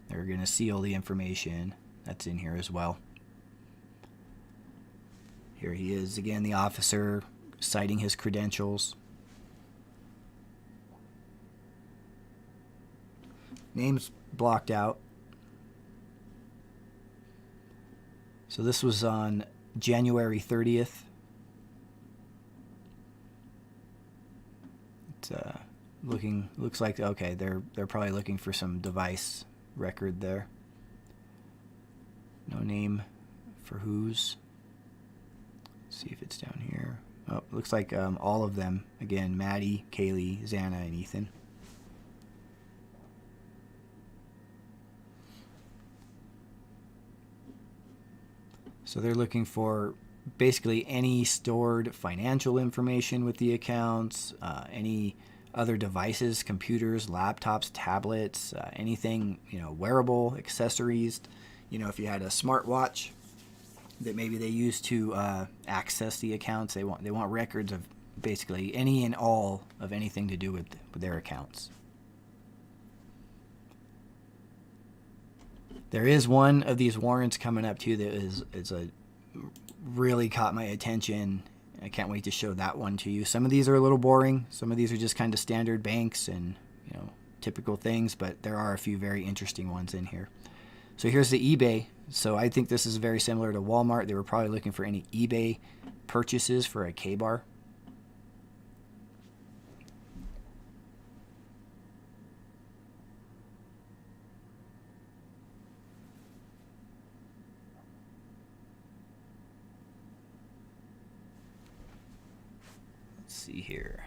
They're going to seal the information that's in here as well. Here he is again, the officer citing his credentials. Name's blocked out. So this was on January 30th. It's looks like, okay, they're probably looking for some device record there. No name for whose. See if it's down here. Oh, looks like all of them. Again, Maddie, Kaylee, Xana, and Ethan. So they're looking for basically any stored financial information with the accounts, any other devices, computers, laptops, tablets, anything, wearable, accessories. If you had a smartwatch that maybe they use to access the accounts. They want records of basically any and all of anything to do with their accounts. There is one of these warrants coming up too that is really caught my attention. I can't wait to show that one to you. Some of these are a little boring. Some of these are just kind of standard banks and typical things, but there are a few very interesting ones in here. So here's the eBay. So I think this is very similar to Walmart. They were probably looking for any eBay purchases for a K-bar. Let's see here.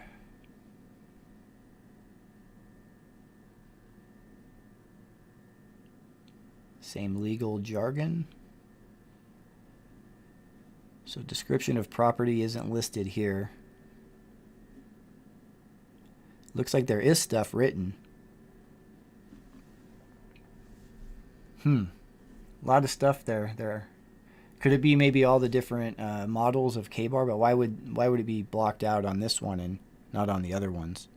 Same legal jargon. So description of property isn't listed here. Looks like there is stuff written. A lot of stuff there. Could it be maybe all the different models of K-bar? But why would it be blocked out on this one and not on the other ones?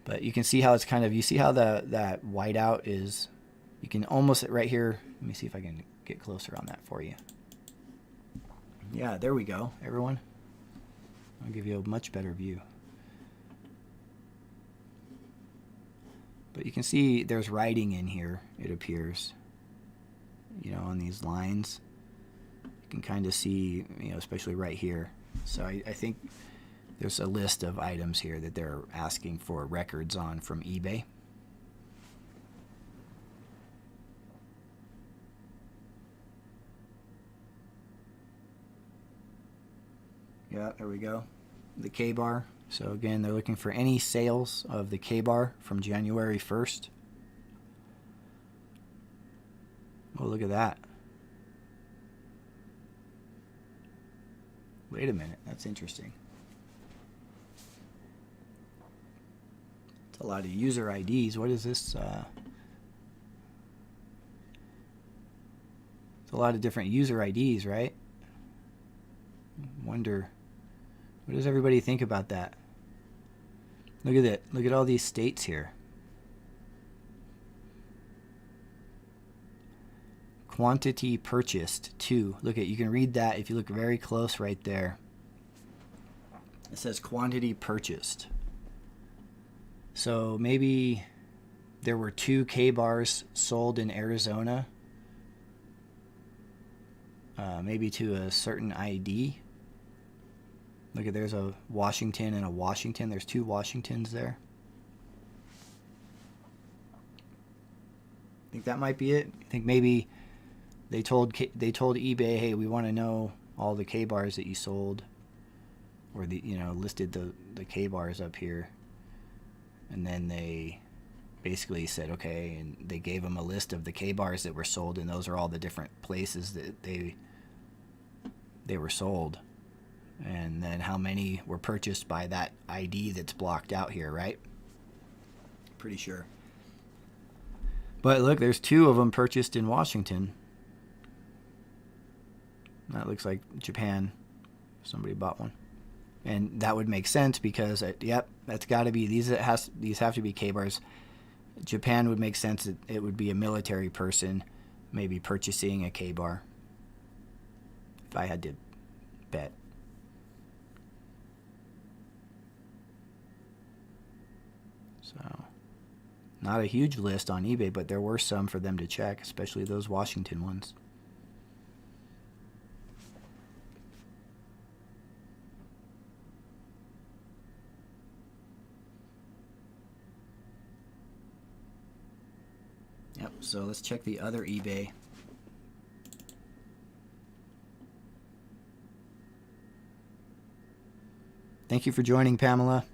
But you can see how it's kind of, you see how that whiteout is, you can almost, right here, let me see if I can get closer on that for you. Yeah, there we go, everyone. I'll give you a much better view. But you can see there's writing in here, it appears, on these lines. You can kind of see, especially right here. So I think there's a list of items here that they're asking for records on from eBay. Yeah, there we go. The K-bar. So again, they're looking for any sales of the K-bar from January 1st. Oh, look at that. Wait a minute, that's interesting. A lot of user IDs. What is this? It's a lot of different user IDs, right? Wonder, what does everybody think about that? Look at it. Look at all these states here. Quantity purchased, 2. Look at, you can read that if you look very close right there. It says quantity purchased. So maybe there were 2 K-bars sold in Arizona. Maybe to a certain ID. Look at, there's a Washington and a Washington. There's 2 Washingtons there. I think that might be it. I think maybe they told eBay, hey, we want to know all the K-bars that you sold, or the, you know, listed the K-bars up here, and then they basically said okay, and they gave them a list of the K-bars that were sold, and those are all the different places that they were sold, and then how many were purchased by that ID that's blocked out here, right? Pretty sure. But look, there's 2 of them purchased in Washington. That looks like Japan. Somebody bought one. And that would make sense because, yep, that's got to be, these have to be K-bars. Japan would make sense that it would be a military person maybe purchasing a K-bar, if I had to bet. So, not a huge list on eBay, but there were some for them to check, especially those Washington ones. Yep, so let's check the other eBay. Thank you for joining, Pamela.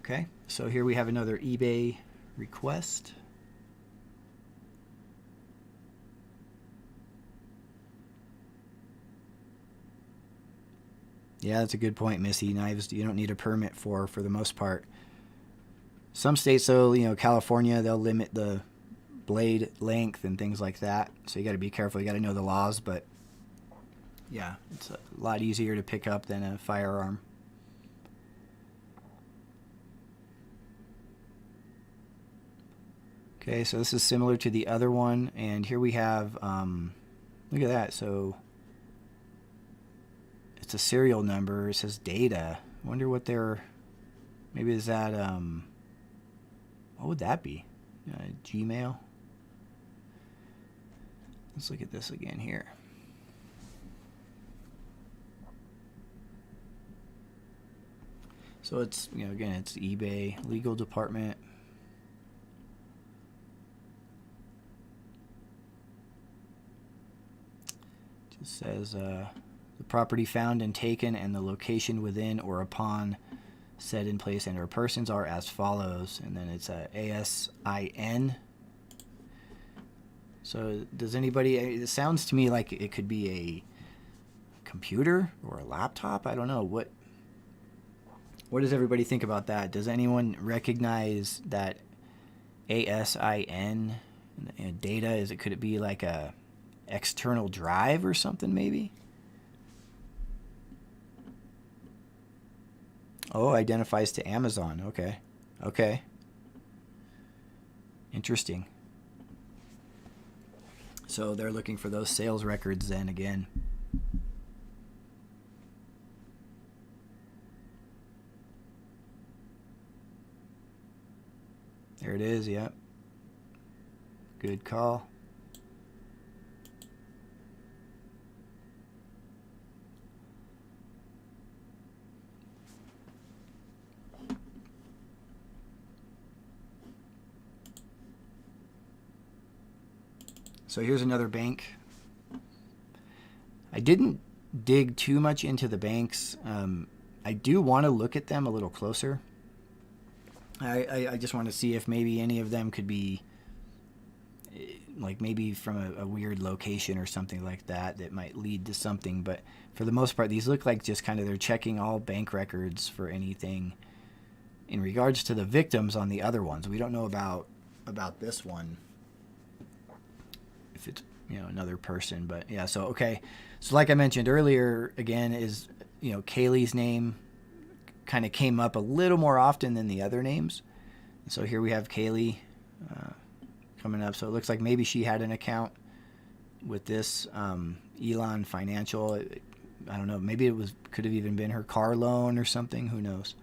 Okay, so here we have another eBay request. Yeah, that's a good point, Missy. Knives you don't need a permit for the most part. Some states, though, you know, California, they'll limit the blade length and things like that. So you got to be careful. You got to know the laws. But yeah, it's a lot easier to pick up than a firearm. Okay, so this is similar to the other one, and here we have, look at that. So it's a serial number. It says data. I wonder what they're, maybe is that, what would that be? Gmail? Let's look at this again here. So it's, you know, again, it's eBay, legal department. It says the property found and taken and the location within or upon said in place and or persons are as follows, and then it's ASIN. So does anybody, it sounds to me like it could be a computer or a laptop. I don't know. What does everybody think about that? Does anyone recognize that ASIN data? Could it be like a external drive or something maybe? Oh, identifies to Amazon. Okay. Interesting. So they're looking for those sales records then again. There it is, yep. Good call. So here's another bank. I didn't dig too much into the banks. I do want to look at them a little closer. I just want to see if maybe any of them could be like maybe from a weird location or something like that that might lead to something. But for the most part, these look like just kind of they're checking all bank records for anything in regards to the victims on the other ones. We don't know about this one, if it's, you know, another person. But yeah, so okay, so like I mentioned earlier, again, is, you know, Kaylee's name kind of came up a little more often than the other names. So here we have Kaylee coming up. So it looks like maybe she had an account with this Elon Financial. I don't know. Maybe it could have even been her car loan or something. Who knows?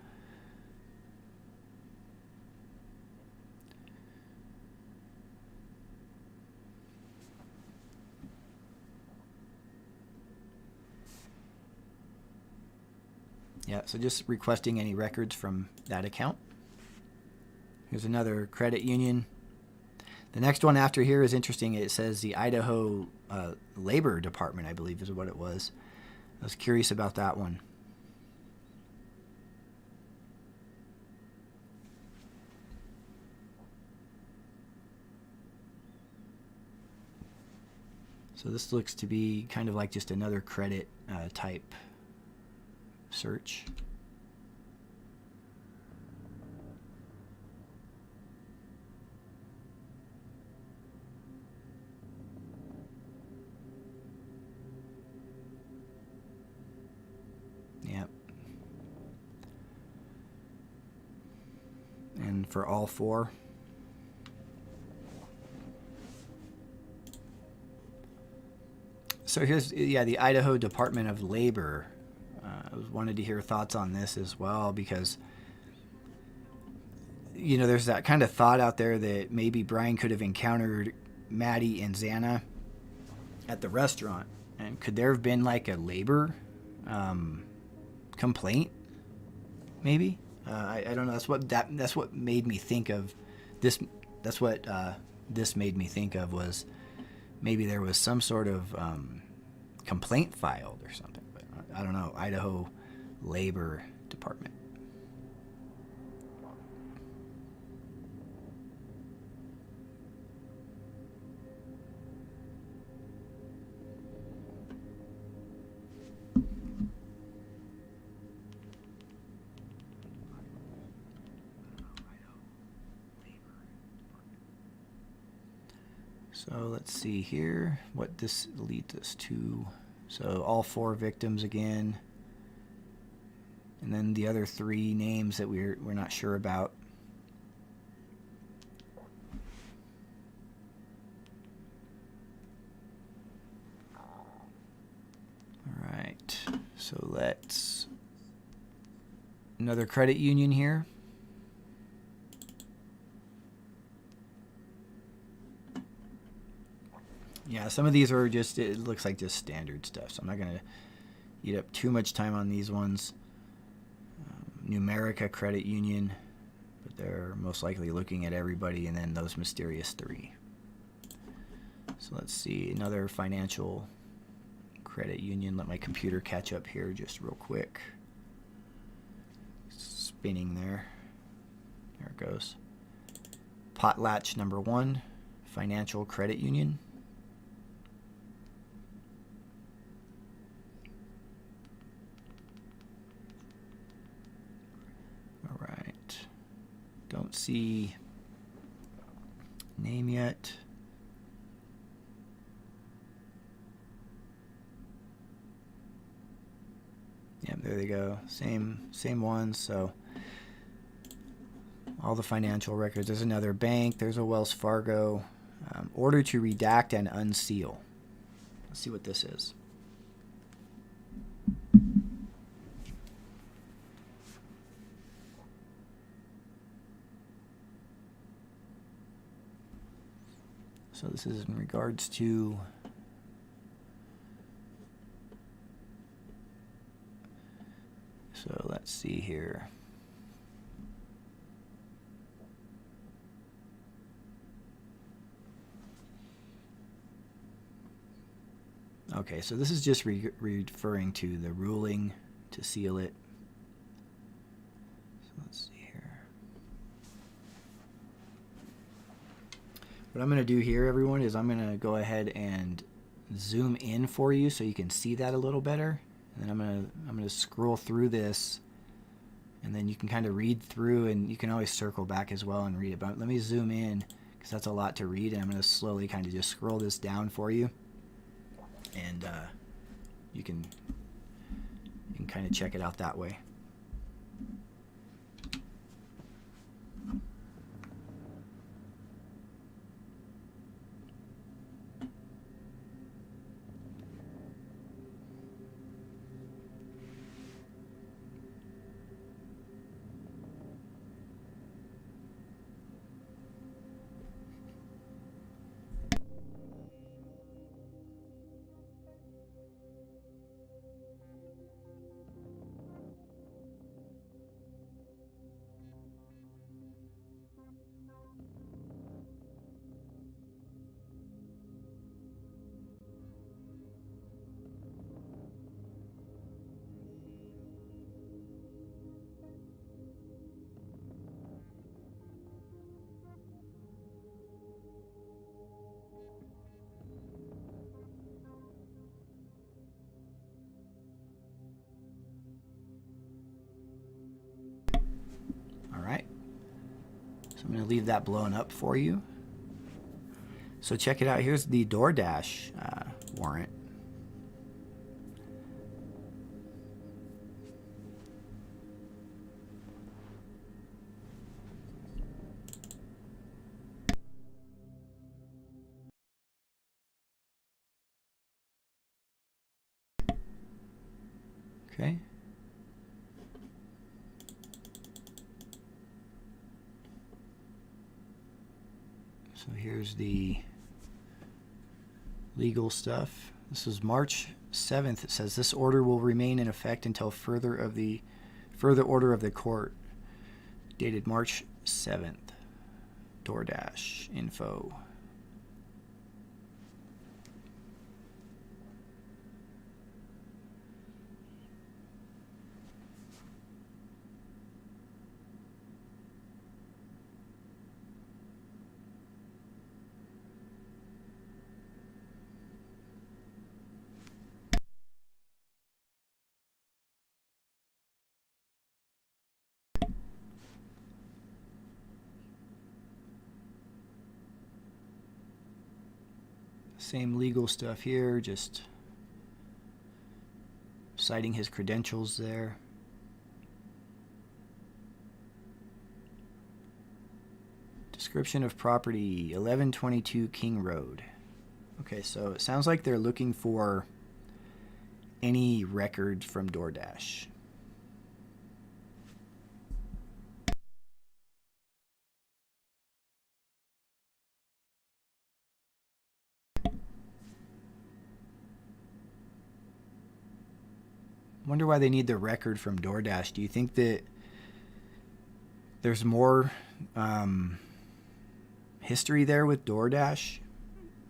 Yeah, so just requesting any records from that account. Here's another credit union. The next one after here is interesting. It says the Idaho Labor Department, I believe is what it was. I was curious about that one. So this looks to be kind of like just another credit type search. Yep. And for all four. So here's, yeah, the Idaho Department of Labor. I wanted to hear thoughts on this as well, because, you know, there's that kind of thought out there that maybe Bryan could have encountered Maddie and Xana at the restaurant. And could there have been like a labor complaint? Maybe. I don't know. That's what made me think of this. That's what this made me think of, was maybe there was some sort of complaint filed or something. But I don't know. Idaho Labor Department. So let's see here what this leads us to. So all four victims again, and then the other three names that we're not sure about. All right, so let's another credit union here. Yeah, some of these are just, it looks like just standard stuff, so I'm not going to eat up too much time on these ones. Numerica Credit Union, but they're most likely looking at everybody, and then those mysterious three. So let's see, another financial credit union. Let my computer catch up here just real quick. Spinning there. There it goes. Potlatch number 1, Financial Credit Union. Don't see name yet. Yeah, there they go. Same ones. So all the financial records. There's another bank. There's a Wells Fargo. Order to redact and unseal. Let's see what this is. So this is in regards to so let's see here. Okay, so this is just referring to the ruling to seal it. So let's see here. What I'm going to do here, everyone, is I'm going to go ahead and zoom in for you so you can see that a little better. And then I'm going to scroll through this, and then you can kind of read through, and you can always circle back as well and read it. But let me zoom in because that's a lot to read, and I'm going to slowly kind of just scroll this down for you, and you can kind of check it out that way. All right. So I'm going to leave that blown up for you. So check it out. Here's the DoorDash warrant. Okay. So here's the legal stuff. This is March 7th. It says this order will remain in effect until further order of the court. Dated March 7th. DoorDash info. Same legal stuff here, just citing his credentials there. Description of property, 1122 King Road. Okay, so it sounds like they're looking for any record from DoorDash. Wonder why they need the record from DoorDash. Do you think that there's more history there with DoorDash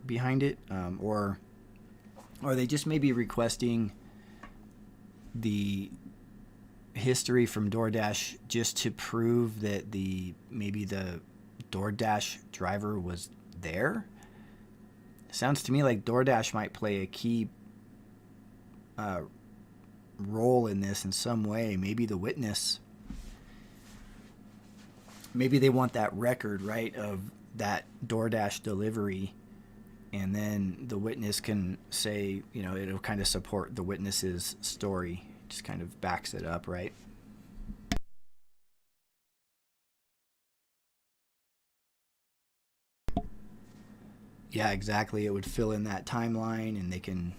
behind it, or are they just maybe requesting the history from DoorDash just to prove that maybe the DoorDash driver was there? Sounds to me like DoorDash might play a key role in this in some way. Maybe the witness, maybe they want that record, right, of that DoorDash delivery, and then the witness can say, you know, it'll kind of support the witness's story, just kind of backs it up, right? Yeah, exactly. It would fill in that timeline, and they can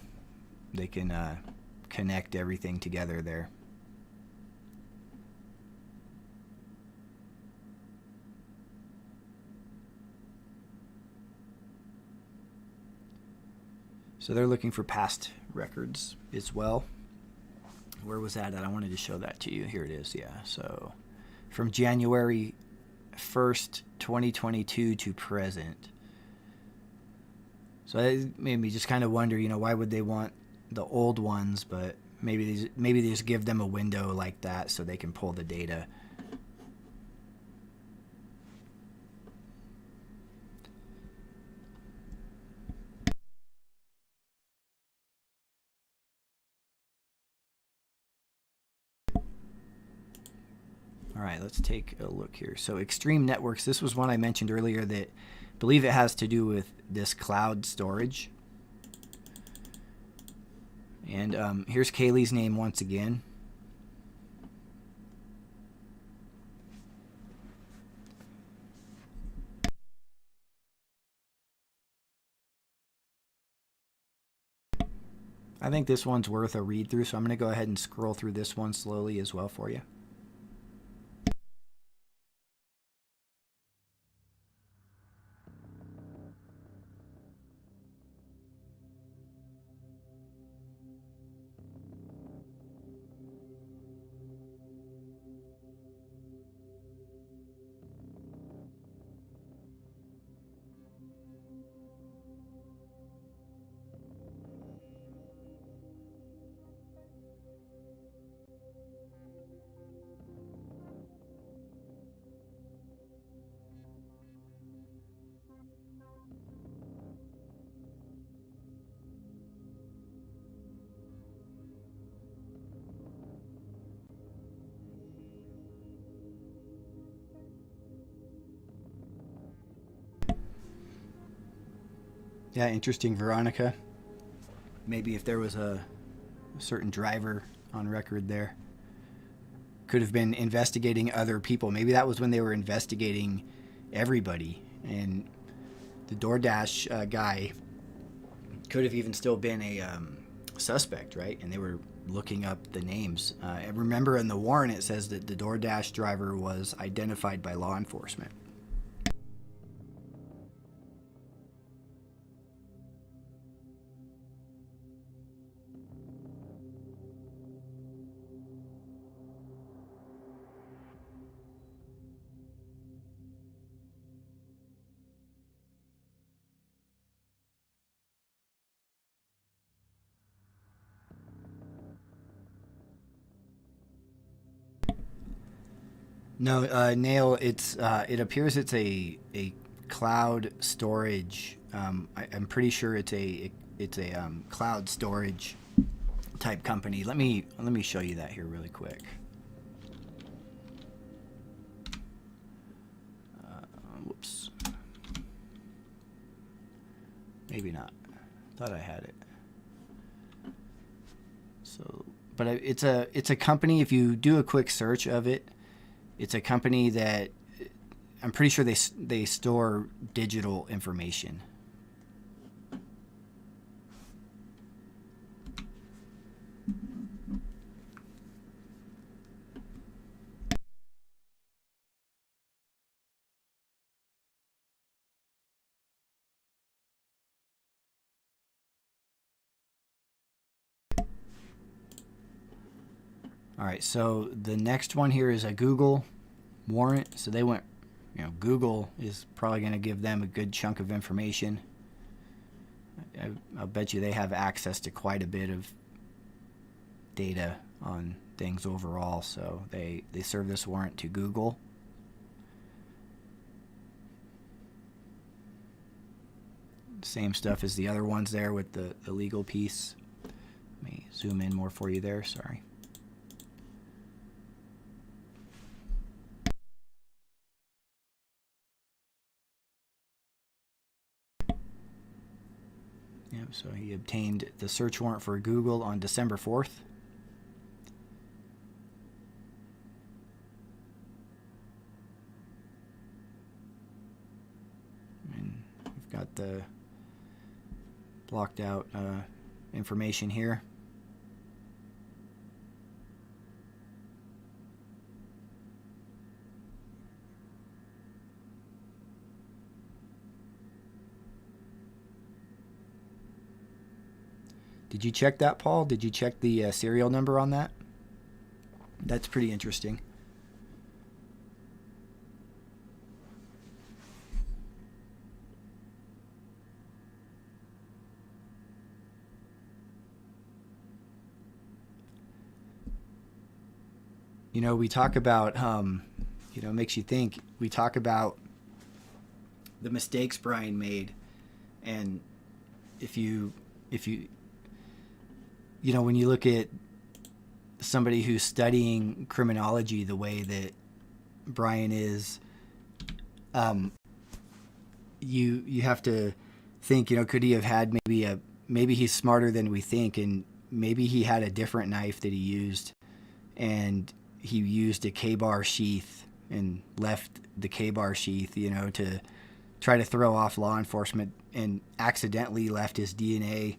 connect everything together there. So they're looking for past records as well. Where was that at? I wanted to show that to you. Here it is. Yeah. So from January 1st, 2022 to present. So it made me just kind of wonder, you know, why would they want the old ones? But maybe they just give them a window like that so they can pull the data. All right, let's take a look here. So Extreme Networks, this was one I mentioned earlier that I believe it has to do with this cloud storage. And here's Kaylee's name once again. I think this one's worth a read through, so I'm going to go ahead and scroll through this one slowly as well for you. Yeah, interesting, Veronica. Maybe if there was a certain driver on record there, could have been investigating other people. Maybe that was when they were investigating everybody. And the DoorDash guy could have even still been a suspect, right? And they were looking up the names. I remember in the warrant it says that the DoorDash driver was identified by law enforcement. No, Nail. It appears it's a cloud storage. I'm pretty sure it's a cloud storage type company. Let me show you that here really quick. Whoops. Maybe not. Thought I had it. So, but it's a company. If you do a quick search of it, it's a company that I'm pretty sure they store digital information. All right, so the next one here is a Google warrant. So they went, Google is probably going to give them a good chunk of information. I'll bet you they have access to quite a bit of data on things overall. So they serve this warrant to Google. Same stuff as the other ones there with the legal piece. Let me zoom in more for you there, sorry. Yep, so he obtained the search warrant for Google on December 4th. And we've got the blocked out information here. Did you check that, Paul? Did you check the serial number on that? That's pretty interesting. We talk about, makes you think. We talk about the mistakes Bryan made, and if you when you look at somebody who's studying criminology the way that Bryan, is you have to think, could he have had maybe he's smarter than we think, and maybe he had a different knife that he used, and he used a K-bar sheath and left the K-bar sheath, to try to throw off law enforcement, and accidentally left his DNA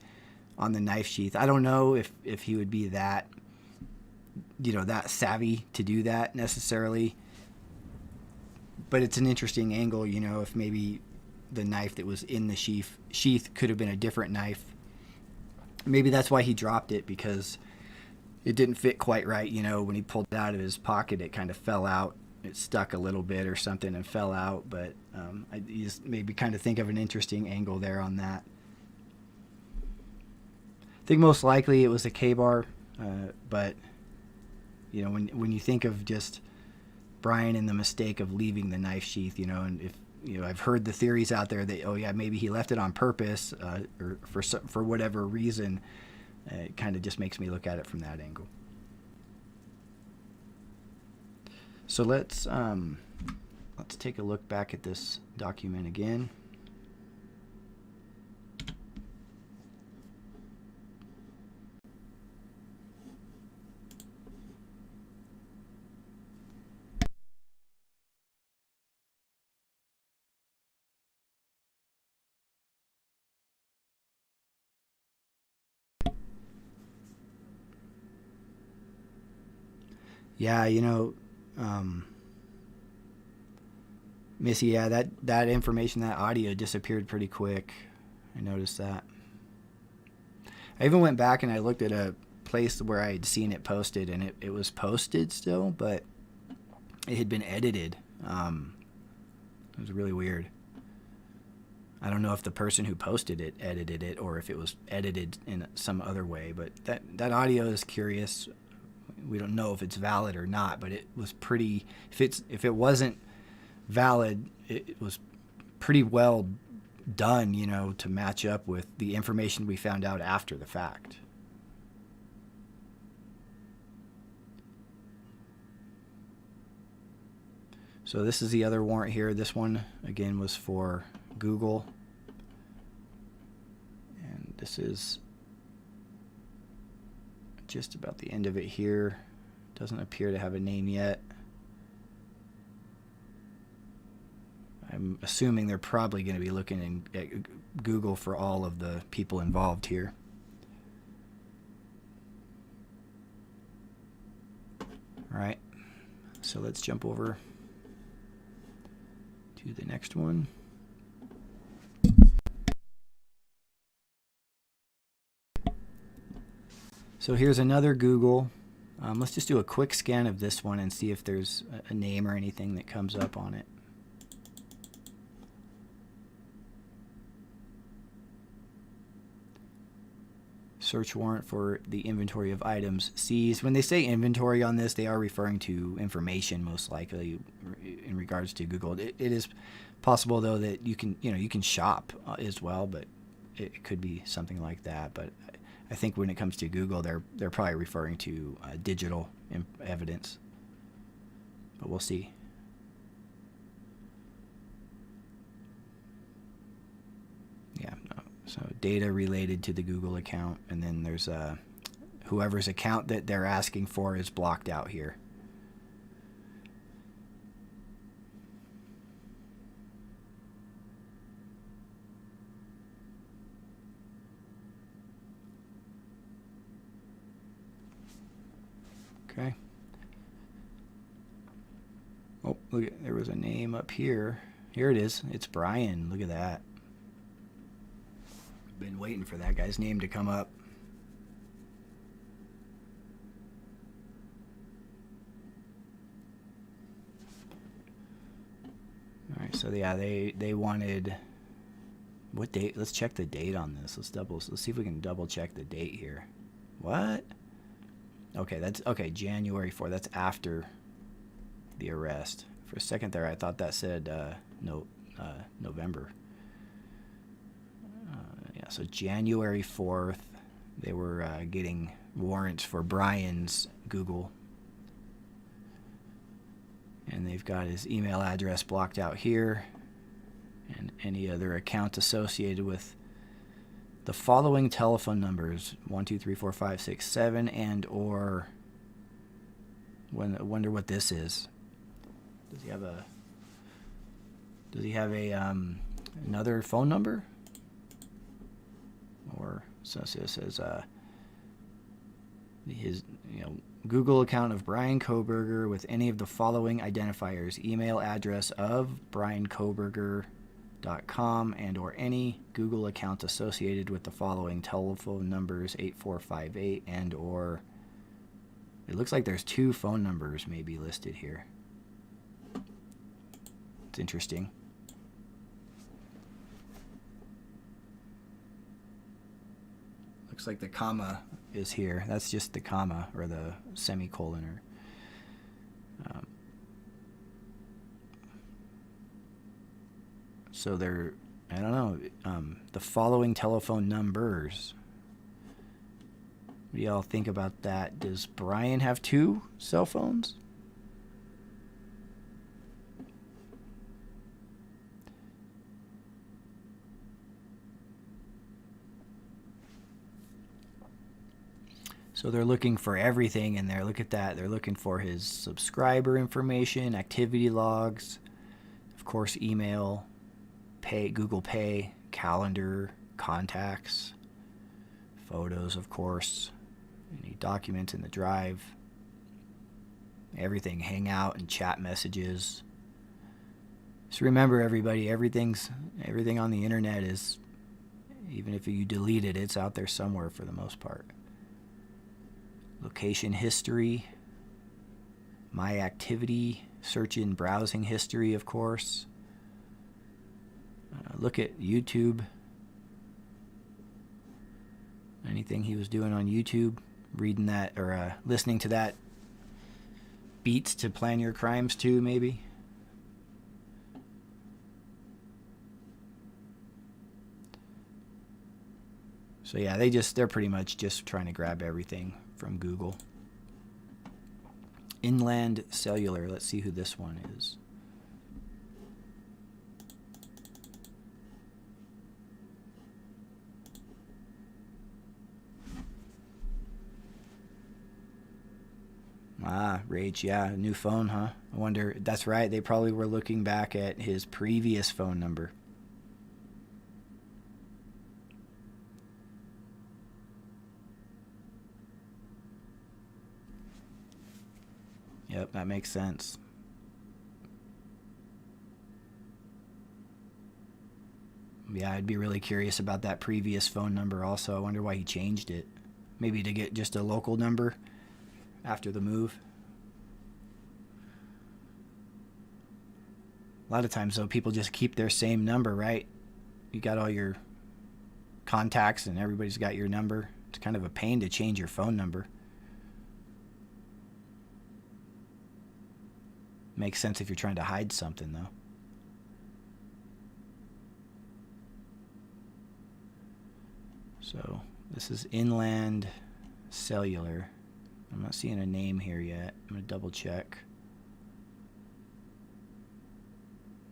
on the knife sheath. I don't know if he would be that, that savvy to do that necessarily, but it's an interesting angle, if maybe the knife that was in the sheath could have been a different knife. Maybe that's why he dropped it, because it didn't fit quite right. When he pulled it out of his pocket, it kind of fell out. It stuck a little bit or something and fell out. But I just maybe kind of think of an interesting angle there on that. I think most likely it was a K-bar, but when you think of just Bryan and the mistake of leaving the knife sheath, and if I've heard the theories out there that maybe he left it on purpose, or for whatever reason. It kind of just makes me look at it from that angle. So let's take a look back at this document again. Yeah, Missy, yeah, that information, that audio disappeared pretty quick. I noticed that. I even went back and I looked at a place where I had seen it posted, and it was posted still, but it had been edited. It was really weird. I don't know if the person who posted it edited it or if it was edited in some other way, but that audio is curious. We don't know if it's valid or not, but it was pretty. If it wasn't valid, it was pretty well done, to match up with the information we found out after the fact. So this is the other warrant here. This one again was for Google, and this is just about the end of it here. Doesn't appear to have a name yet. I'm assuming they're probably going to be looking at Google for all of the people involved here. All right, so let's jump over to the next one. So here's another Google. Let's just do a quick scan of this one and see if there's a name or anything that comes up on it. Search warrant for the inventory of items seized. When they say inventory on this, they are referring to information, most likely, in regards to Google. It is possible, though, that you can shop as well, but it could be something like that. But I think when it comes to Google, they're probably referring to digital evidence. But we'll see. Yeah. So data related to the Google account, and then there's whoever's account that they're asking for is blocked out here. Okay. Oh, look, there was a name up here. Here it is. It's Bryan. Look at that. Been waiting for that guy's name to come up. All right, so yeah, they wanted what date? Let's check the date on this. Let's see if we can double check the date here. What? Okay, that's okay. January 4th. That's after the arrest. For a second there, I thought that said November. Yeah, so January 4th, they were getting warrants for Bryan's Google. And they've got his email address blocked out here, and any other account associated with the following telephone numbers: 1, 2, 3, 4, 5, 6, 7, and or. Wonder what this is. Does he have a another phone number? Or so it says his Google account of Bryan Kohberger with any of the following identifiers: email address of bryankohberger.com and or any Google account associated with the following telephone numbers: 8458 and or. It looks like there's 2 phone numbers maybe listed here. It's interesting. Looks like the comma is here. That's just the comma or the semicolon. Or so they're, I don't know, the following telephone numbers. What do y'all think about that? Does Bryan have 2 cell phones? So they're looking for everything in there. Look at that. They're looking for his subscriber information, activity logs, of course, email, Pay, Google Pay, calendar, contacts, photos, of course, any documents in the drive, everything, Hangout and chat messages. Just remember, everybody, everything on the internet is, even if you delete it, it's out there somewhere for the most part. Location history, my activity, search and browsing history, of course. Look at YouTube. Anything he was doing on YouTube, reading that or listening to that Beats to Plan Your Crimes too, maybe. So yeah, they're pretty much just trying to grab everything from Google. Inland Cellular. Let's see who this one is. Rage, yeah, new phone, huh? I wonder, that's right, they probably were looking back at his previous phone number. Yep, that makes sense. Yeah, I'd be really curious about that previous phone number also. I wonder why he changed it. Maybe to get just a local number after the move. A lot of times, though, people just keep their same number, right? You got all your contacts and everybody's got your number. It's kind of a pain to change your phone number. Makes sense if you're trying to hide something, though. So this is Inland Cellular. I'm not seeing a name here yet. I'm going to double check.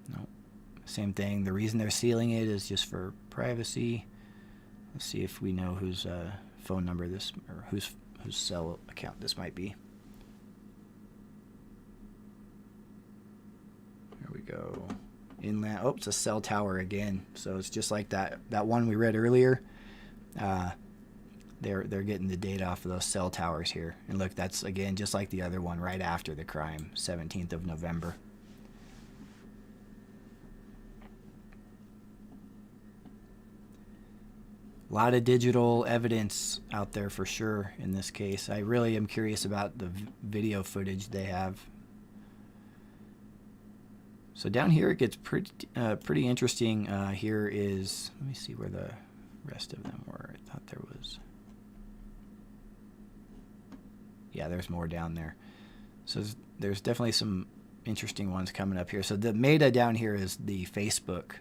No. Same thing. The reason they're sealing it is just for privacy. Let's see if we know whose phone number this, or whose cell account this might be. There we go. Inland. Oh, it's a cell tower again. So it's just like that one we read earlier. They're getting the data off of those cell towers here. And look, that's again just like the other one right after the crime, 17th of November. A lot of digital evidence out there for sure in this case. I really am curious about the video footage they have. So down here it gets pretty interesting. Here is, let me see where the rest of them were. I thought there was, yeah, there's more down there. So there's definitely some interesting ones coming up here. So the meta down here is the Facebook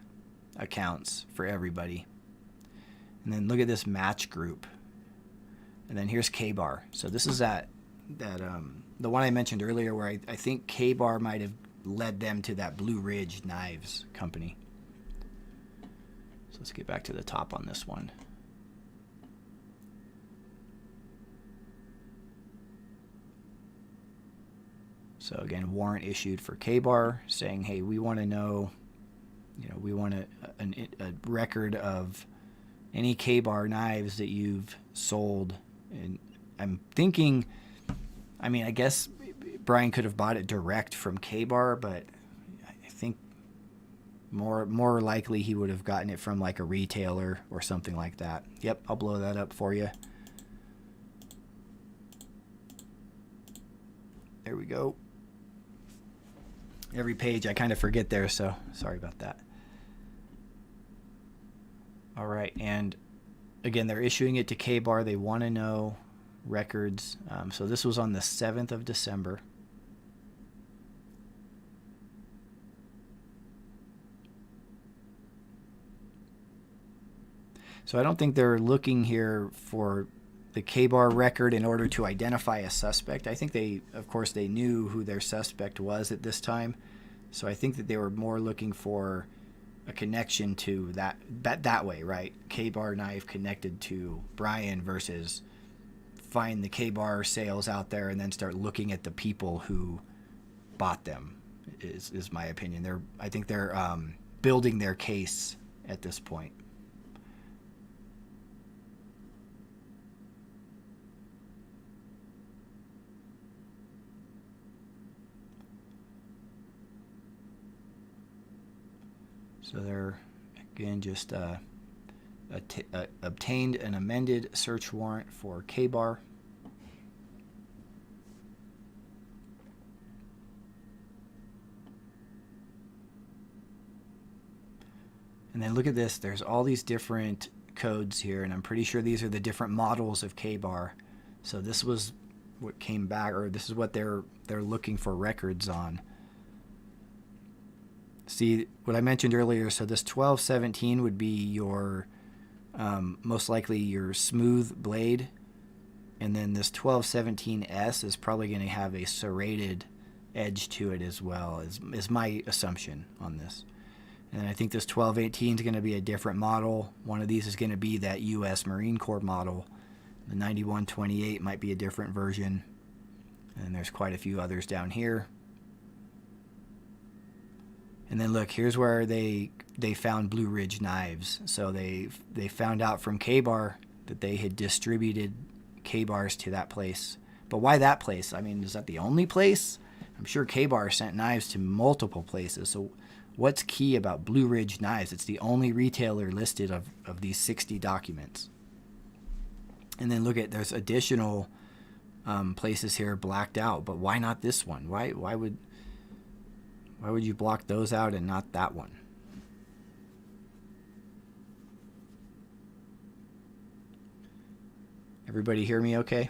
accounts for everybody. And then look at this match group. And then here's K-Bar. So this is that the one I mentioned earlier, where I think K-Bar might have led them to that Blue Ridge Knives company. So let's get back to the top on this one. So again, warrant issued for K-Bar saying, hey, we want to know, we want a record of any K-Bar knives that you've sold. And I'm thinking, I guess Bryan could have bought it direct from K-Bar, but I think more likely he would have gotten it from like a retailer or something like that. Yep, I'll blow that up for you. There we go. Every page I kind of forget there, so sorry about that. All right, and again, they're issuing it to K-Bar. They want to know records. So this was on the 7th of December. So I don't think they're looking here for the K-Bar record in order to identify a suspect. I think of course, they knew who their suspect was at this time. So I think that they were more looking for a connection to that way, right? K-Bar knife connected to Bryan versus find the K-Bar sales out there and then start looking at the people who bought them is my opinion. I think they're building their case at this point. So they're, again, just obtained an amended search warrant for K-Bar. And then look at this. There's all these different codes here, and I'm pretty sure these are the different models of K-Bar. So this was what came back, or this is what they're looking for records on. See what I mentioned earlier. So this 1217 would be your most likely your smooth blade, and then this 1217S is probably going to have a serrated edge to it as well, is my assumption on this. And I think this 1218 is going to be a different model. One of these is going to be that U.S. Marine Corps model. The 9128 might be a different version, and there's quite a few others down here. And then look, here's where they found Blue Ridge Knives. So they found out from K-Bar that they had distributed K-Bars to that place. But why that place? Is that the only place? I'm sure K-Bar sent knives to multiple places. So what's key about Blue Ridge Knives? It's the only retailer listed of these 60 documents. And then look at, there's additional places here blacked out. But why not this one? Why would you block those out and not that one? Everybody hear me okay?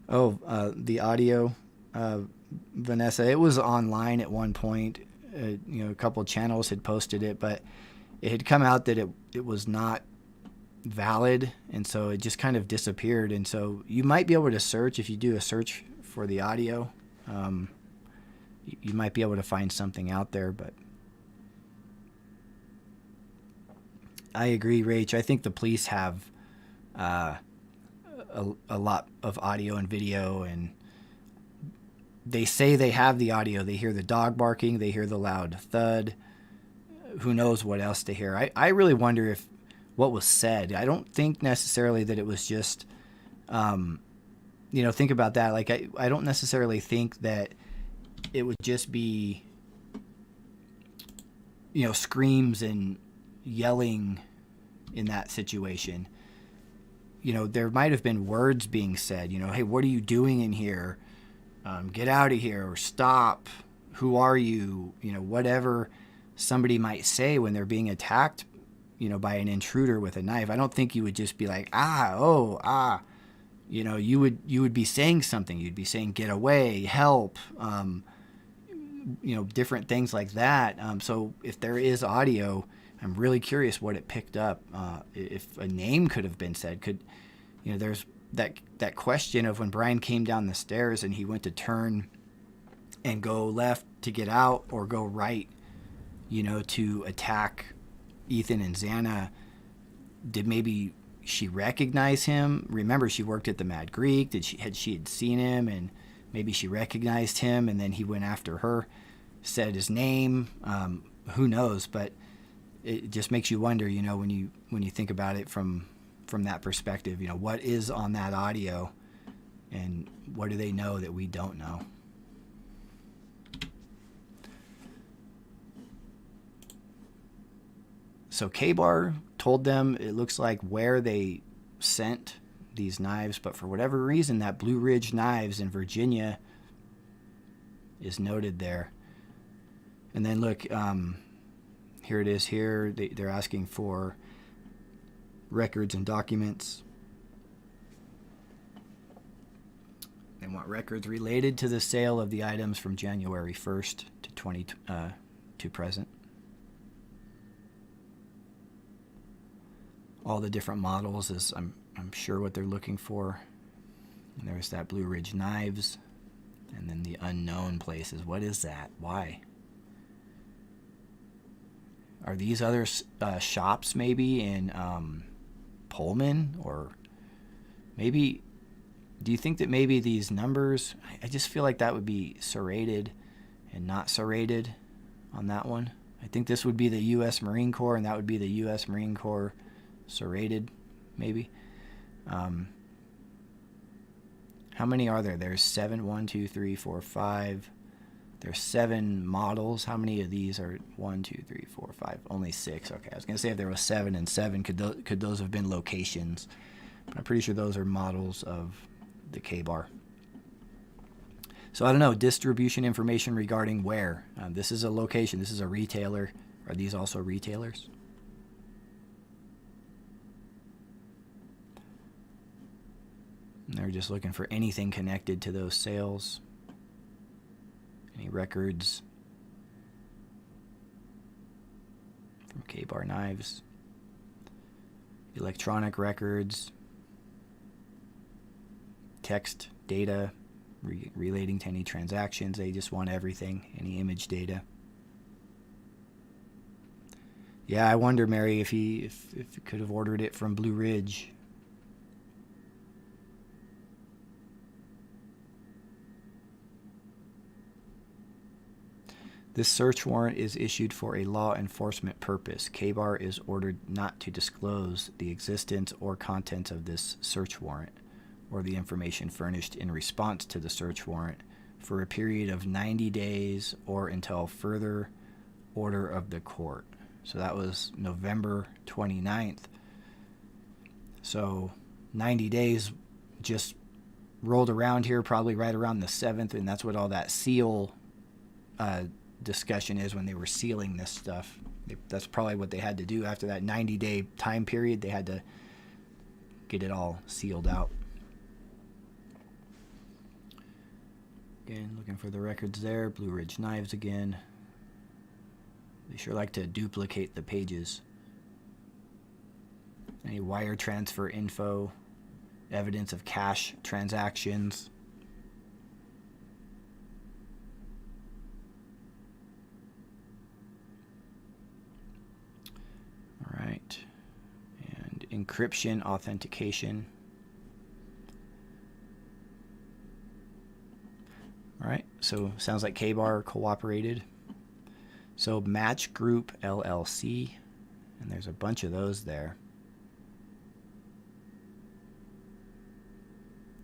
Oh, the audio, Vanessa, it was online at one point. A couple of channels had posted it, but it had come out that it was not valid, and so it just kind of disappeared. And so you might be able to search, if you do a search for the audio, you might be able to find something out there. But I agree, Rach. I think the police have a lot of audio and video, and they say they have the audio. They hear the dog barking, they hear the loud thud, who knows what else to hear. I really wonder if what was said. I don't think necessarily that it was just, think about that. Like, I don't necessarily think that it would just be, screams and yelling in that situation. There might have been words being said, hey, what are you doing in here? Get out of here, or stop. Who are you? Whatever somebody might say when they're being attacked, by an intruder with a knife. I don't think you would just be like, you would be saying something. You'd be saying, get away, help, different things like that. So if there is audio, I'm really curious what it picked up. If a name could have been said, there's that question of when Bryan came down the stairs and he went to turn and go left to get out or go right, to attack Ethan and Xana. Did maybe she recognize him? Remember, she worked at the Mad Greek. Had she seen him, and maybe she recognized him, and then he went after her, said his name. Who knows? But it just makes you wonder, when you think about it from that perspective, what is on that audio, and what do they know that we don't know? So K-Bar told them, it looks like, where they sent these knives, but for whatever reason, that Blue Ridge Knives in Virginia is noted there. And then look, here it is here. They're asking for records and documents. They want records related to the sale of the items from January 1st to present. All the different models is I'm sure what they're looking for. And there's that Blue Ridge Knives, and then the unknown places. What is that? Why? Are these other shops maybe in Pullman, or maybe? Do you think that maybe these numbers? I just feel like that would be serrated and not serrated on that one. I think this would be the U.S. Marine Corps, and that would be the U.S. Marine Corps serrated, maybe. How many are there? There's 7. 1, 2, 3, 4, 5. There's 7 models. How many of these are 1, 2, 3, 4, 5? Only 6. Okay, I was gonna say if there was 7 and 7, could those have been locations? But I'm pretty sure those are models of the K-Bar. So I don't know, distribution information regarding where. This is a location. This is a retailer. Are these also retailers? And they're just looking for anything connected to those sales. Any records from K-Bar Knives. Electronic records. Text data relating to any transactions. They just want everything, any image data. Yeah, I wonder, Mary, if he could have ordered it from Blue Ridge. This search warrant is issued for a law enforcement purpose. K-Bar is ordered not to disclose the existence or contents of this search warrant or the information furnished in response to the search warrant for a period of 90 days or until further order of the court. So that was November 29th. So 90 days just rolled around here, probably right around the 7th, and that's what all that seal discussion is when they were sealing this stuff. That's probably what they had to do after that 90-day time period. They had to get it all sealed out. Again, looking for the records there. Blue Ridge Knives again. They sure like to duplicate the pages. Any wire transfer info, evidence of cash transactions. All right. And encryption authentication. All right, so sounds like K-Bar cooperated. So Match Group LLC, and there's a bunch of those there.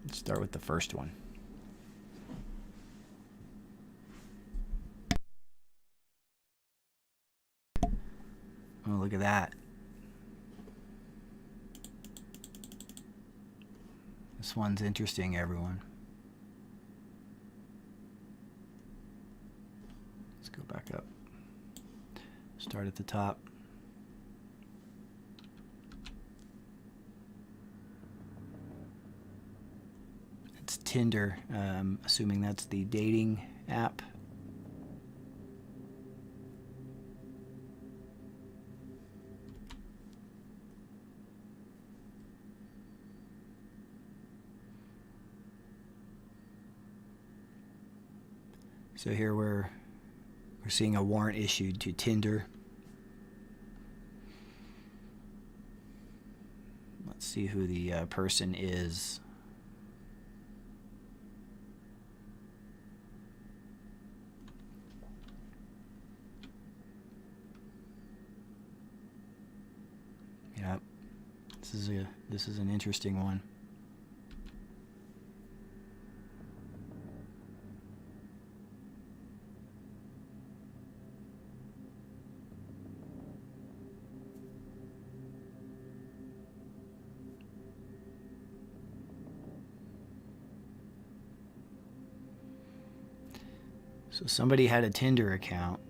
Let's start with the first one. Oh, look at that. This one's interesting, everyone. Go back up. Start at the top. It's Tinder. Assuming that's the dating app. So here we're seeing a warrant issued to Tinder. Let's see who the person is. Yep. This is an interesting one. So somebody had a Tinder account.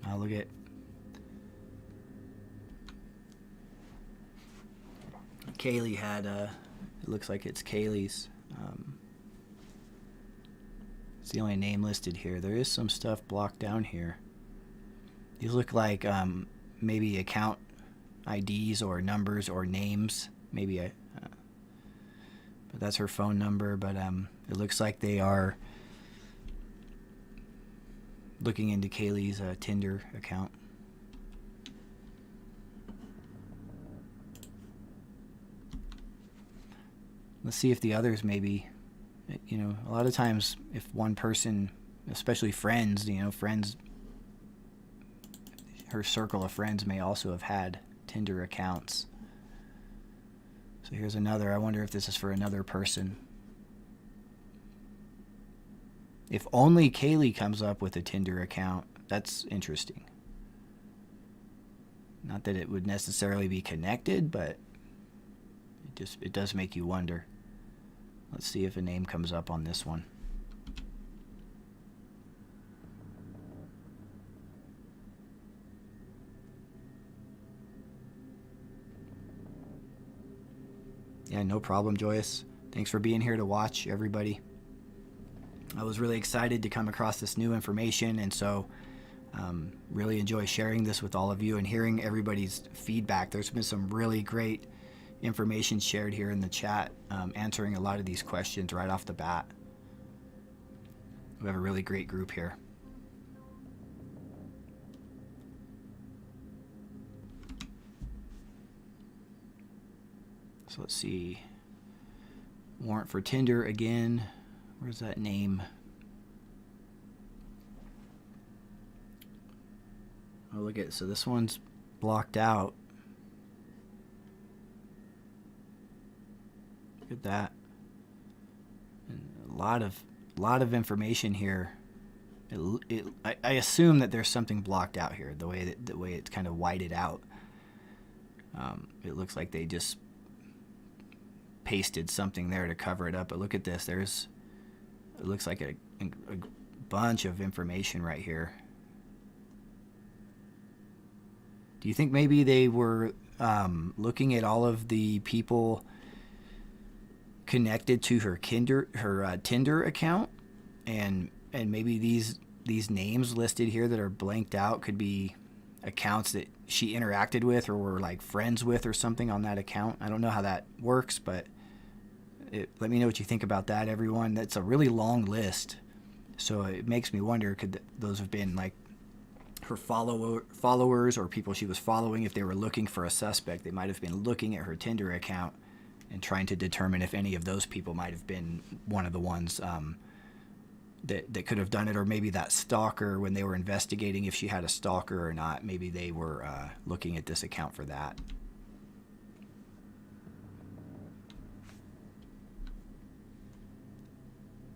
I'll look at Kaylee had it looks like it's Kaylee's. It's the only name listed here. There is some stuff blocked down here. These look like maybe account IDs or numbers or names. Maybe but that's her phone number. But it looks like they are looking into Kaylee's Tinder account. Let's see if the others maybe, you know, a lot of times if one person, especially friends, you know, friends, her circle of friends may also have had Tinder accounts. So here's another. I wonder if this is for another person. If only Kaylee comes up with a Tinder account, that's interesting. Not that it would necessarily be connected, but it does make you wonder. Let's see if a name comes up on this one. Yeah, no problem, Joyce. Thanks for being here to watch, everybody. I was really excited to come across this new information, and so really enjoy sharing this with all of you and hearing everybody's feedback. There's been some really great information shared here in the chat, answering a lot of these questions right off the bat. We have a really great group here. So let's see. Warrant for Tinder again. Where's that name? Oh, look at it. So this one's blocked out. Look at that. And a lot of information here. I assume that there's something blocked out here. The way it's kind of whited out. It looks like they just pasted something there to cover it up. But look at this. It looks like a bunch of information right here. Do you think maybe they were looking at all of the people connected to her Tinder account, and maybe these names listed here that are blanked out could be accounts that she interacted with or were like friends with or something on that account? I don't know how that works, but let me know what you think about that, everyone. That's a really long list, so it makes me wonder, could those have been like her followers or people she was following? If they were looking for a suspect, they might have been looking at her Tinder account and trying to determine if any of those people might have been one of the ones that could have done it, or maybe that stalker, when they were investigating if she had a stalker or not, maybe they were looking at this account for that.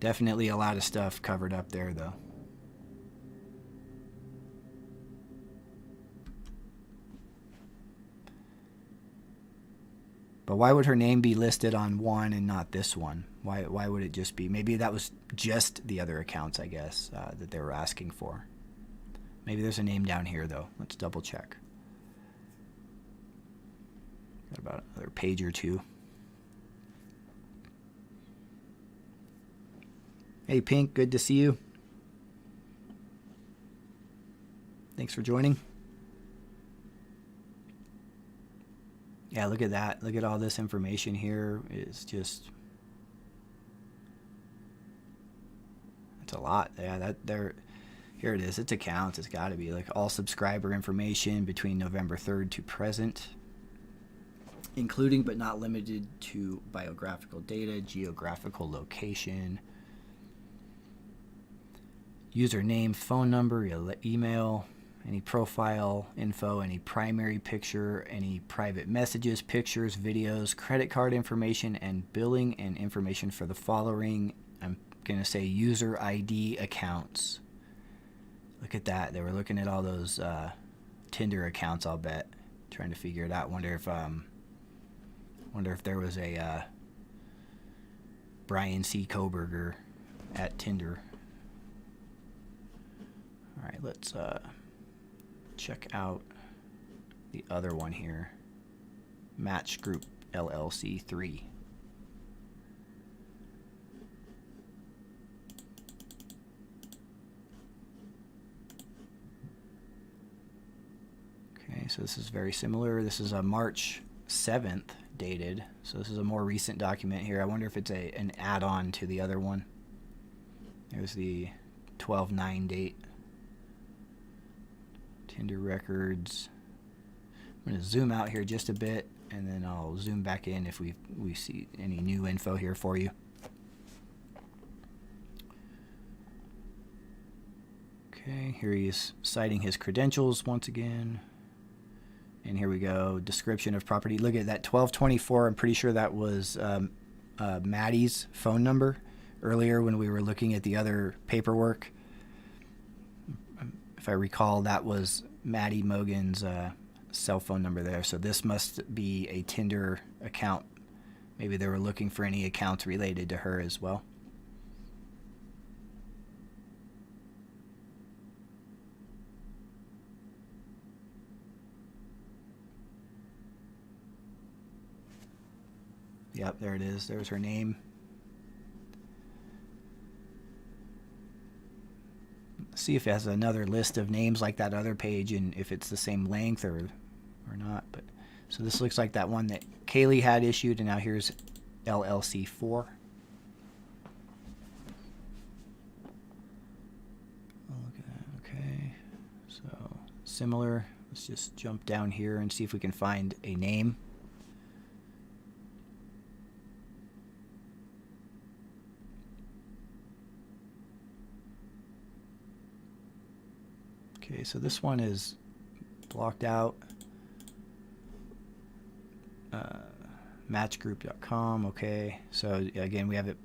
Definitely a lot of stuff covered up there, though. But why would her name be listed on one and not this one? Why would it just be? Maybe that was just the other accounts, I guess, that they were asking for. Maybe there's a name down here, though. Let's double check. Got about another page or two. Hey, Pink, good to see you. Thanks for joining. Yeah, look at that. Look at all this information here. It's just, it's a lot. Yeah, that there. Here it is. It's accounts. It's got to be like all subscriber information between November 3rd to present, including but not limited to biographical data, geographical location, username, phone number, email, any profile info, any primary picture, any private messages, pictures, videos, credit card information, and billing and information for the following. I'm going to say user ID accounts. Look at that. They were looking at all those Tinder accounts, I'll bet, trying to figure it out. Wonder if there was a Bryan Kohberger at Tinder. All right, let's check out the other one here. Match Group LLC 3. Okay, so this is very similar. This is a March 7th dated, so this is a more recent document here. I wonder if it's an add-on to the other one. There's the 12/9 date. Tinder records. I'm going to zoom out here just a bit, and then I'll zoom back in if we see any new info here for you. Okay, here he is citing his credentials once again. And here we go, description of property. Look at that 1224. I'm pretty sure that was Maddie's phone number earlier when we were looking at the other paperwork. If I recall, that was Maddie Mogan's cell phone number there. So this must be a Tinder account. Maybe they were looking for any accounts related to her as well. Yep, there it is. There's her name. See if it has another list of names like that other page and if it's the same length or not. But so this looks like that one that Kaylee had issued, and now here's LLC 4. Oh, look at that. Okay, so similar. Let's just jump down here and see if we can find a name. Okay, so this one is blocked out. Matchgroup.com. Okay, so again, we have it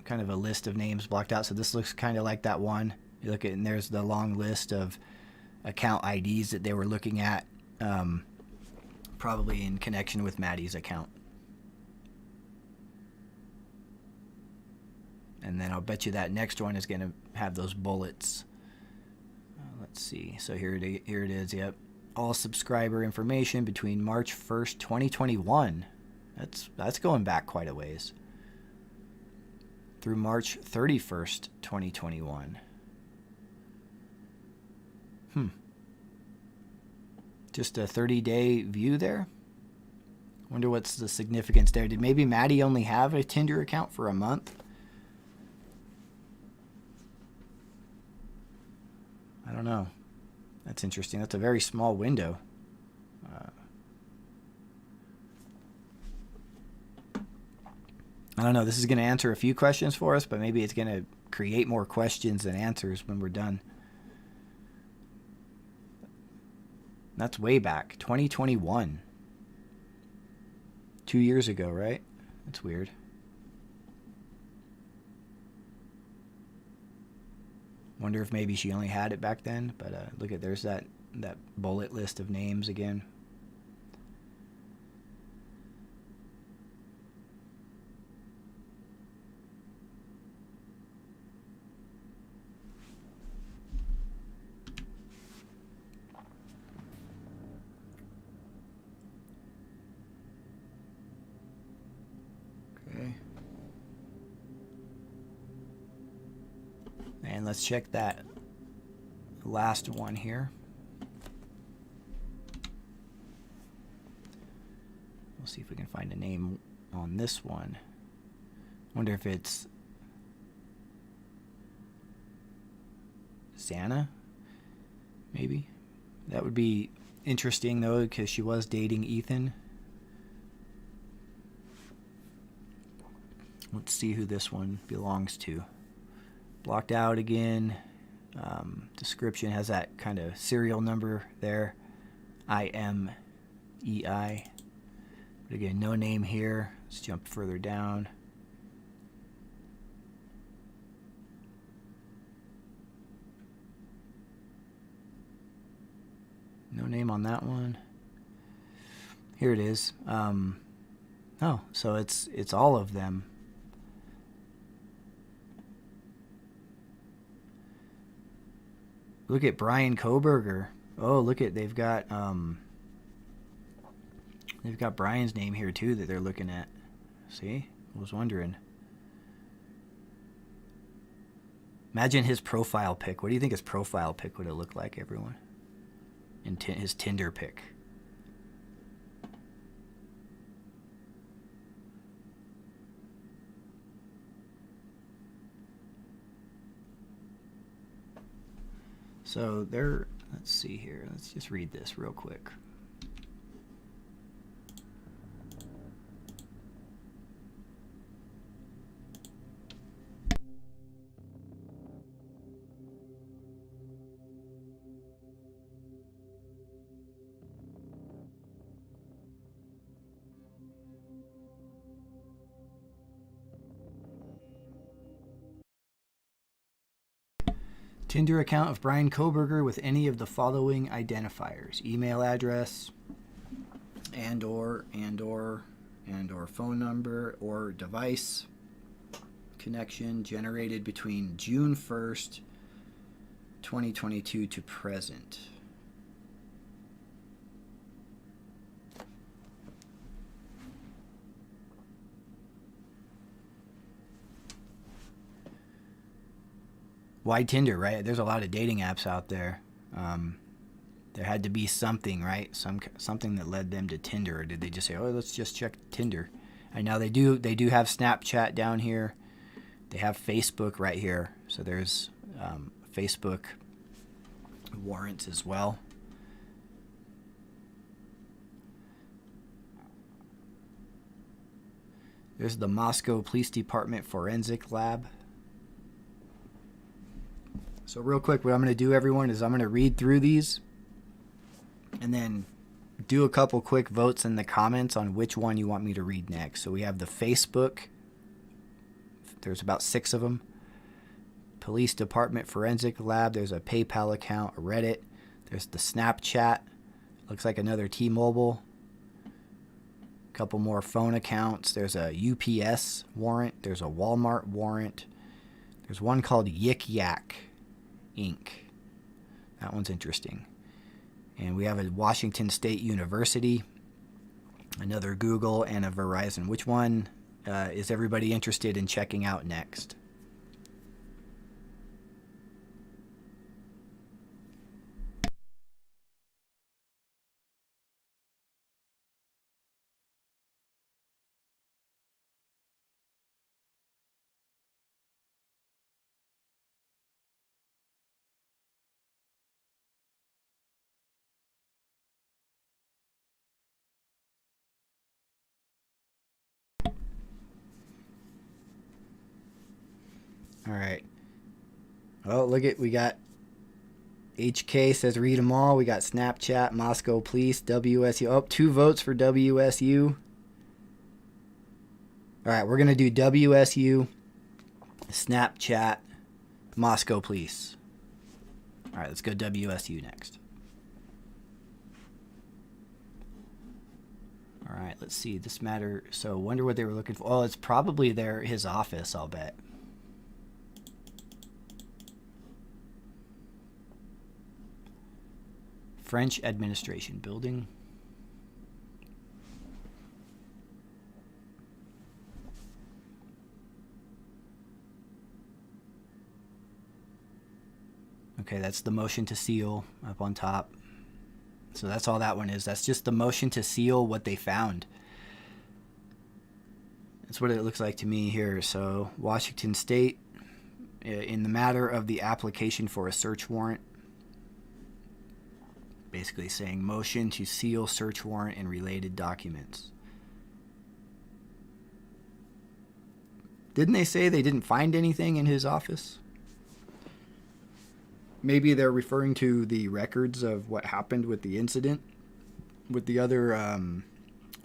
kind of a list of names blocked out. So this looks kind of like that one. You look at, and there's the long list of account IDs that they were looking at, probably in connection with Maddie's account. And then I'll bet you that next one is going to have those bullets. Let's see. So here it is. Yep. All subscriber information between March 1st, 2021. That's going back quite a ways. Through March 31st, 2021. Just a 30-day view there. Wonder what's the significance there. Did maybe Maddie only have a Tinder account for a month? I don't know. That's interesting. That's a very small window. I don't know. This is going to answer a few questions for us, but maybe it's going to create more questions than answers when we're done. That's way back. 2021. 2 years ago, right? That's weird. Wonder if maybe she only had it back then. But look at, there's that bullet list of names again. Okay. And let's check that last one here. see if we can find a name on this one. Wonder if it's Xana, maybe. That would be interesting though, because she was dating Ethan. Let's see who this one belongs to. Blocked out again. Description has that kind of serial number there, IMEI. But again, no name here. Let's jump further down. No name on that one. Here it is. Oh, so it's all of them. Look at Bryan Kohberger. Oh, look at they've got Brian's name here too that they're looking at. See? I was wondering. Imagine his profile pic. What do you think his profile pic would have looked like, everyone? In his Tinder pic. So there, let's see here. Let's just read this real quick. Tinder account of Bryan Kohberger with any of the following identifiers: email address, and/or phone number or device. Connection generated between June 1st, 2022 to present. Why Tinder, right? There's a lot of dating apps out there. There had to be something, right? Something that led them to Tinder. Or did they just say, "Oh, let's just check Tinder"? And now they do have Snapchat down here. They have Facebook right here. So there's Facebook warrants as well. There's the Moscow Police Department Forensic Lab. So real quick, what I'm going to do, everyone, is I'm going to read through these and then do a couple quick votes in the comments on which one you want me to read next. So we have the Facebook. There's about 6 of them. Police Department Forensic Lab. There's a PayPal account, a Reddit. There's the Snapchat. Looks like another T-Mobile. A couple more phone accounts. There's a UPS warrant. There's a Walmart warrant. There's one called Yik Yak Inc. That one's interesting. And we have a Washington State University, another Google, and a Verizon. Which one is everybody interested in checking out next? All right. Oh, look at, we got HK says read them all. We got Snapchat, Moscow Police, WSU. Oh, 2 votes for WSU. All right, we're going to do WSU, Snapchat, Moscow Police. All right, let's go WSU next. All right, let's see. This matter. So, wonder what they were looking for. Oh, it's probably his office, I'll bet. French Administration Building. Okay, that's the motion to seal up on top. So that's all that one is. That's just the motion to seal what they found. That's what it looks like to me here. So Washington State, in the matter of the application for a search warrant, basically saying motion to seal search warrant and related documents. Didn't they say they didn't find anything in his office? Maybe they're referring to the records of what happened with the incident with the other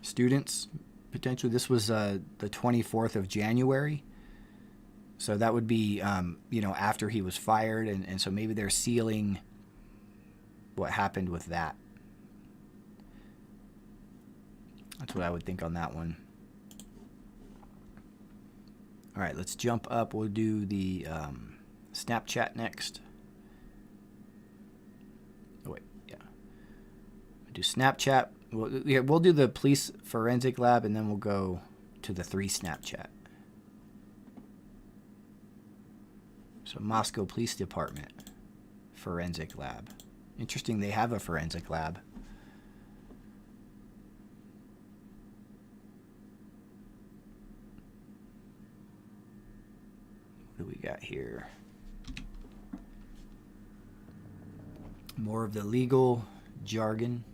students. Potentially, this was the 24th of January. So that would be, after he was fired. And so maybe they're sealing what happened with that. That's what I would think on that one. All right, let's jump up. We'll do the Snapchat next. Oh, wait, yeah. We'll do Snapchat. We'll do the police forensic lab, and then we'll go to the 3 Snapchat. So Moscow Police Department forensic lab. Interesting, they have a forensic lab. What do we got here? More of the legal jargon.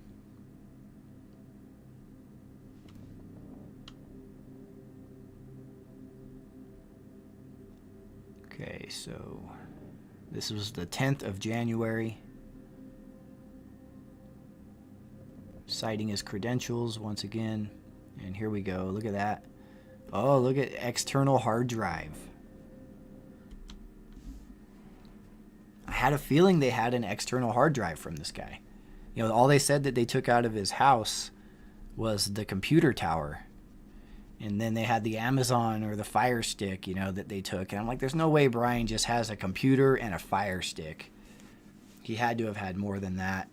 Okay, so this was the 10th of January. Citing his credentials once again. And here we go. Look at that. Oh, look at external hard drive. I had a feeling they had an external hard drive from this guy. All they said that they took out of his house was the computer tower. And then they had the Amazon or the Fire Stick, that they took. And I'm like, there's no way Bryan just has a computer and a Fire Stick. He had to have had more than that.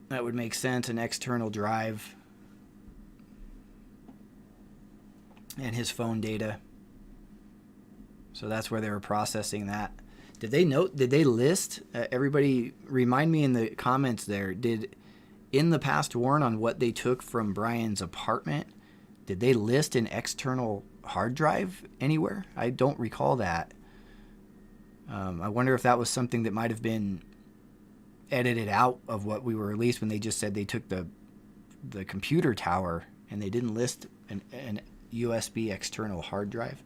That would make sense, an external drive. And his phone data. So that's where they were processing that. Did they list, everybody remind me in the comments there, in the past warrant on what they took from Bryan's apartment, did they list an external hard drive anywhere? I don't recall that. I wonder if that was something that might have been edited out of what we were released when they just said they took the computer tower and they didn't list an USB external hard drive.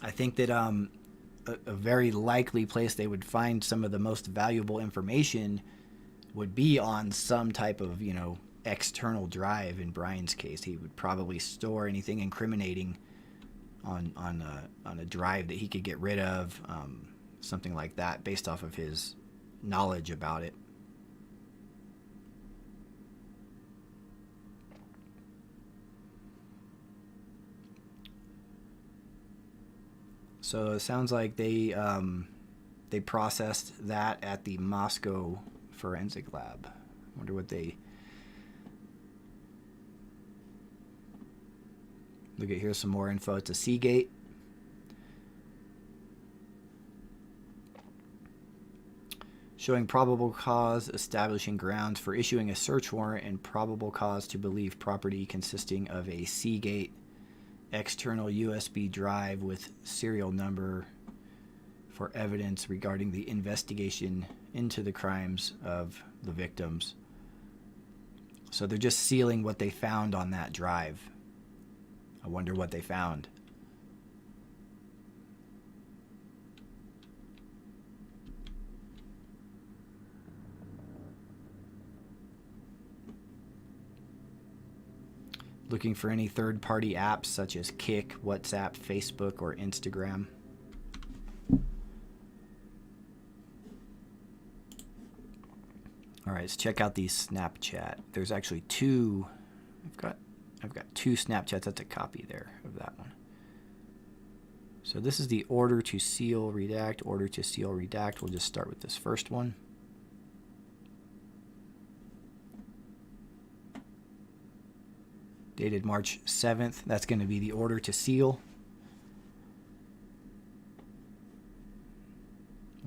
I think that a very likely place they would find some of the most valuable information would be on some type of, external drive. In Bryan's case, he would probably store anything incriminating on a drive that he could get rid of, something like that, based off of his knowledge about it. So it sounds like they processed that at the Moscow forensic lab. I wonder what they... Look at, here's some more info. It's a Seagate. Showing probable cause, establishing grounds for issuing a search warrant, and probable cause to believe property consisting of a Seagate external USB drive with serial number for evidence regarding the investigation into the crimes of the victims. So they're just sealing what they found on that drive. I wonder what they found. Looking for any third-party apps such as Kik, WhatsApp, Facebook, or Instagram. All right, let's check out these Snapchat. There's actually two. I've got two Snapchats. That's a copy there of that one. So this is the order to seal redact. Order to seal redact. We'll just start with this first one. Dated March 7th. That's going to be the order to seal.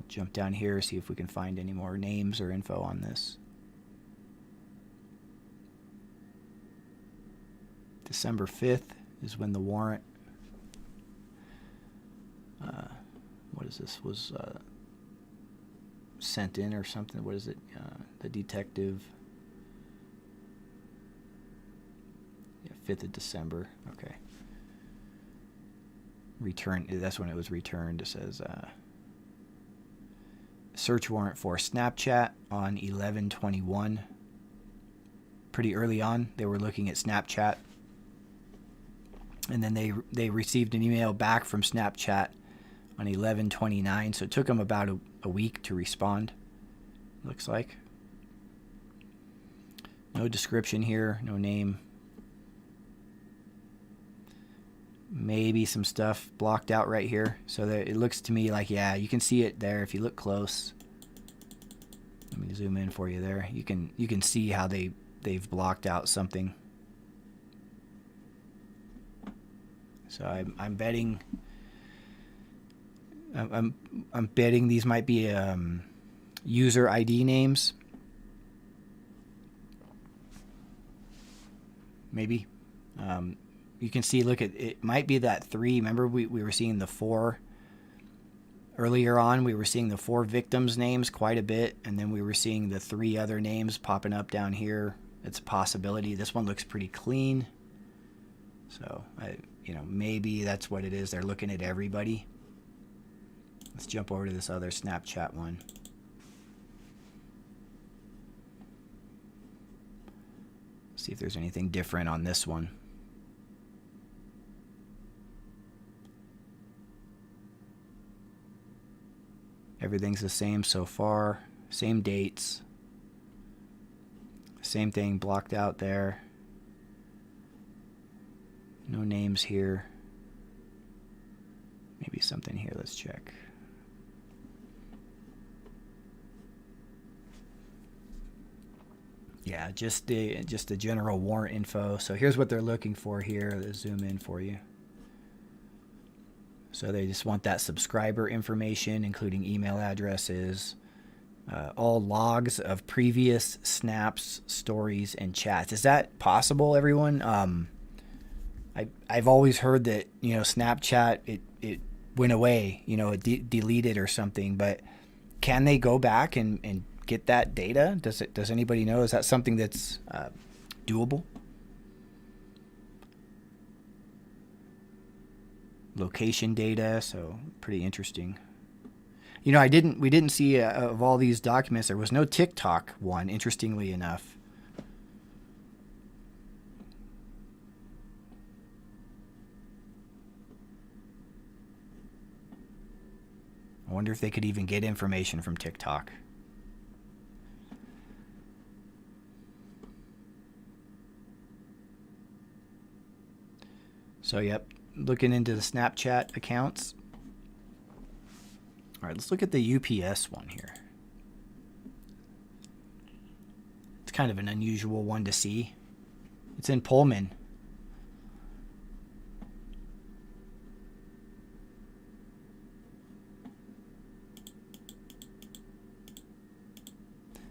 jump down here, see if we can find any more names or info on this. December 5th is when the warrant, what is this, was sent in or something. What is it? The detective. Yeah, 5th of December. Okay. Return. That's when it was returned. It says search warrant for Snapchat on 11/21. Pretty early on, they were looking at Snapchat, and then they received an email back from Snapchat on 11/29. So it took them about a week to respond. Looks like. No description here. No name. Maybe some stuff blocked out right here. So that it looks to me like, yeah, you can see it there if you look close. Let me zoom in for you there. You can see how they've blocked out something. So I'm betting I'm betting these might be user ID names. Maybe. You can see, look at it, might be that 3. Remember we were seeing the 4 earlier on. We were seeing the 4 victims' names quite a bit, and then we were seeing the 3 other names popping up down here. It's a possibility. This one looks pretty clean. So, maybe that's what it is. They're looking at everybody. Let's jump over to this other Snapchat one. See if there's anything different on this one. Everything's the same so far. Same dates. Same thing blocked out there. No names here. Maybe something here. Let's check. Yeah, just the general warrant info. So here's what they're looking for here. Let's zoom in for you. So they just want that subscriber information, including email addresses, all logs of previous snaps, stories, and chats. Is that possible, everyone? I've always heard that, Snapchat, it went away, it deleted or something, but can they go back and get that data? Does anybody know? Is that something that's doable? Location data, so pretty interesting. We didn't see of all these documents, there was no TikTok one, interestingly enough. I wonder if they could even get information from TikTok. So, yep, looking into the Snapchat accounts. All right, let's look at the UPS one here. It's kind of an unusual one to see. It's in Pullman.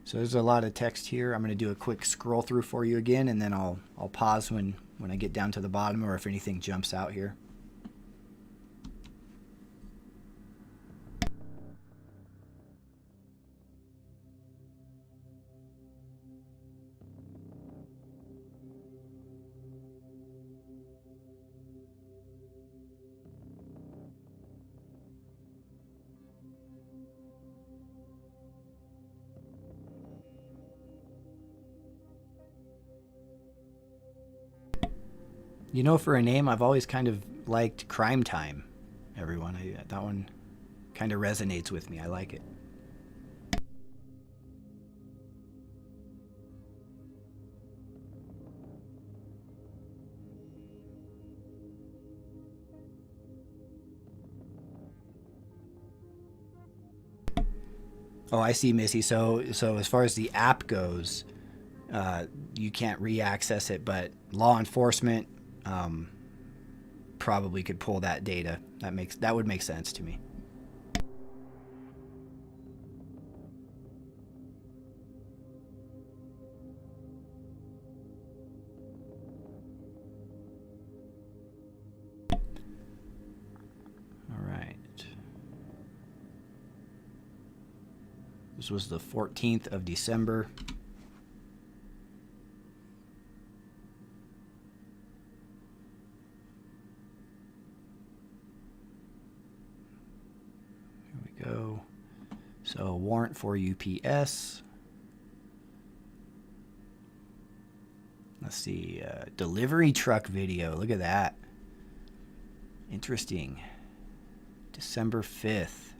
So there's a lot of text here. I'm going to do a quick scroll through for you again, and then I'll pause when I get down to the bottom or if anything jumps out here. For a name, I've always kind of liked Crime Time, everyone. That one kind of resonates with me. I like it. Oh, I see, Missy. So as far as the app goes, you can't re-access it, but law enforcement probably could pull that data. That would make sense to me. This was the 14th of December. Here we go. So warrant for UPS. Let's see, delivery truck video. Look at that. Interesting. December 5th.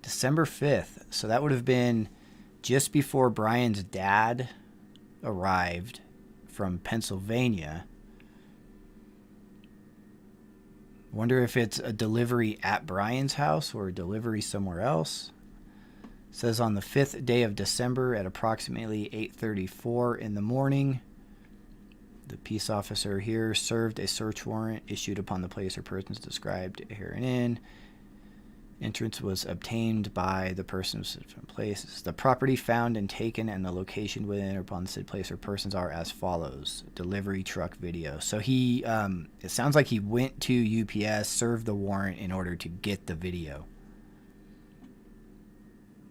December 5th. So that would have been just before Bryan's dad arrived from Pennsylvania. Wonder if it's a delivery at Bryan's house or a delivery somewhere else. It says on the 5th day of December at approximately 8:34 in the morning, the peace officer here served a search warrant issued upon the place or persons described herein. Entrance was obtained by the persons from places. The property found and taken and the location within or upon said place or persons are as follows. Delivery truck video. So he, it sounds like he went to UPS, served the warrant in order to get the video.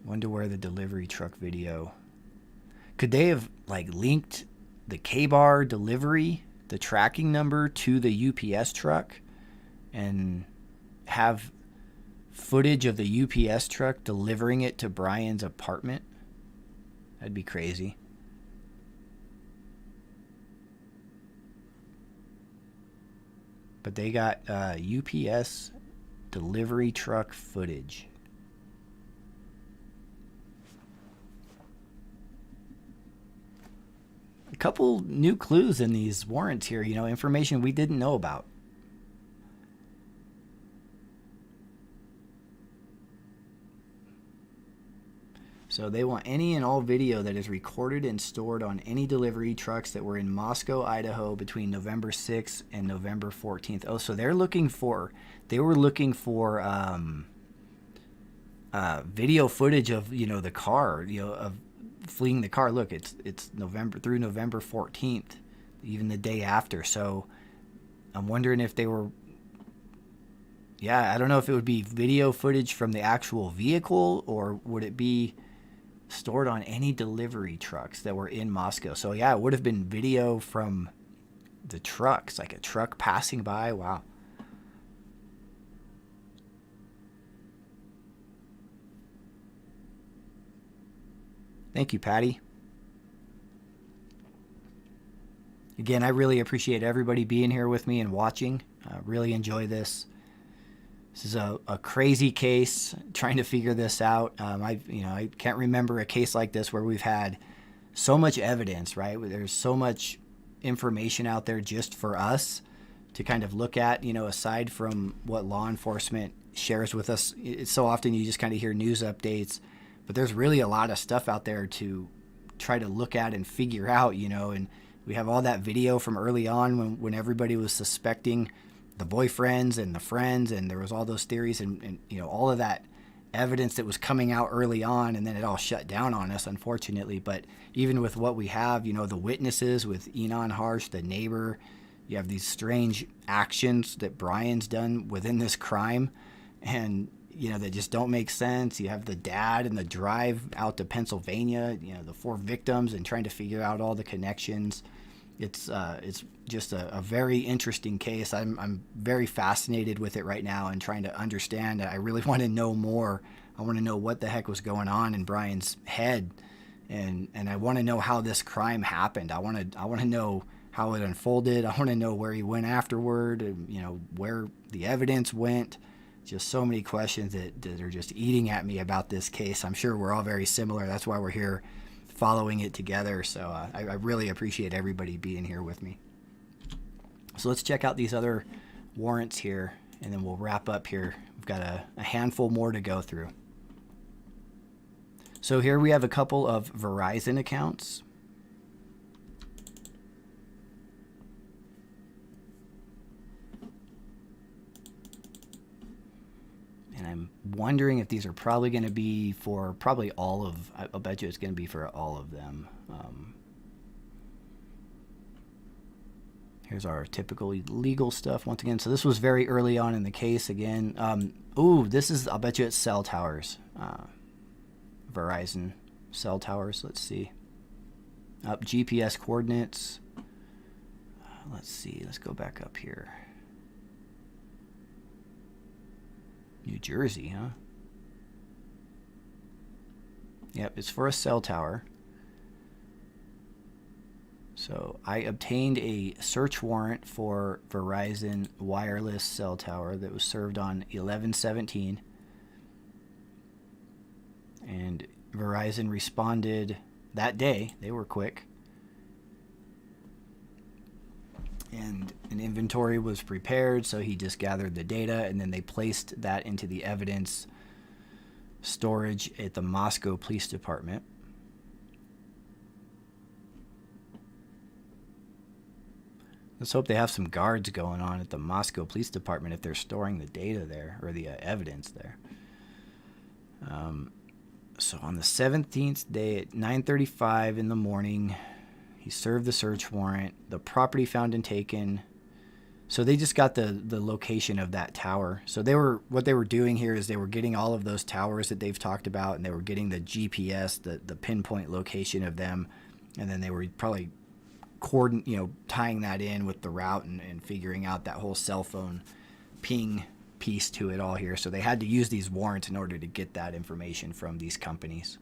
Wonder where the delivery truck video. Could they have like linked the K-bar delivery, the tracking number to the UPS truck and have footage of the UPS truck delivering it to Bryan's apartment? That'd be crazy. But they got UPS delivery truck footage. A couple new clues in these warrants here, you know, information we didn't know about. So they want any and all video that is recorded and stored on any delivery trucks that were in Moscow, Idaho between November 6th and November 14th. Oh, so they were looking for video footage of, you know, the car, you know, of fleeing the car. Look, it's November through November 14th, even the day after. So I'm wondering if they were, yeah, I don't know if it would be video footage from the actual vehicle or would it be stored on any delivery trucks that were in Moscow. So yeah, it would have been video from the trucks, like a truck passing by. Wow. Thank you, Patty. Again, I really appreciate everybody being here with me and watching. Really enjoy this. This is a crazy case, trying to figure this out. I can't remember a case like this where we've had so much evidence, right? There's so much information out there just for us to kind of look at, you know, aside from what law enforcement shares with us. It's so often you just kind of hear news updates, but there's really a lot of stuff out there to try to look at and figure out, you know, and we have all that video from early on when everybody was suspecting the boyfriends and the friends, and there was all those theories and you know, all of that evidence that was coming out early on, and then it all shut down on us, unfortunately. But even with what we have, you know, the witnesses with Enon Harsh, the neighbor, you have these strange actions that Bryan's done within this crime, and you know, that just don't make sense. You have the dad and the drive out to Pennsylvania, you know, the 4 victims, and trying to figure out all the connections. It's just a very interesting case. I'm very fascinated with it right now and trying to understand. I really want to know more. I want to know what the heck was going on in Bryan's head, and I want to know how this crime happened. I want to know how it unfolded. I want to know where he went afterward, and, you know, where the evidence went. Just so many questions that are just eating at me about this case. I'm sure we're all very similar. That's why we're here following it together. So I really appreciate everybody being here with me. So let's check out these other warrants here, and then we'll wrap up here. We've got a handful more to go through. So here we have a couple of Verizon accounts. And I'm wondering if these are probably going to be for probably all of, I'll bet you it's going to be for all of them. Here's our typical legal stuff once again. So this was very early on in the case again. Ooh, this is, I'll bet you it's cell towers. Verizon cell towers. Let's see. Up GPS coordinates. Let's see. Let's go back up here. New Jersey, huh? Yep, it's for a cell tower. So I obtained a search warrant for Verizon wireless cell tower that was served on 11/17. And Verizon responded that day. They were quick. And an inventory was prepared, so he just gathered the data, and then they placed that into the evidence storage at the Moscow Police Department. Let's hope they have some guards going on at the Moscow Police Department if they're storing the data there, or the evidence there. So on the 17th day at 9:35 in the morning, he served the search warrant. The property found and taken. So they just got the location of that tower. So what they were doing here is they were getting all of those towers that they've talked about, and they were getting the GPS, the pinpoint location of them, and then they were probably tying that in with the route and figuring out that whole cell phone ping piece to it all here. So they had to use these warrants in order to get that information from these companies.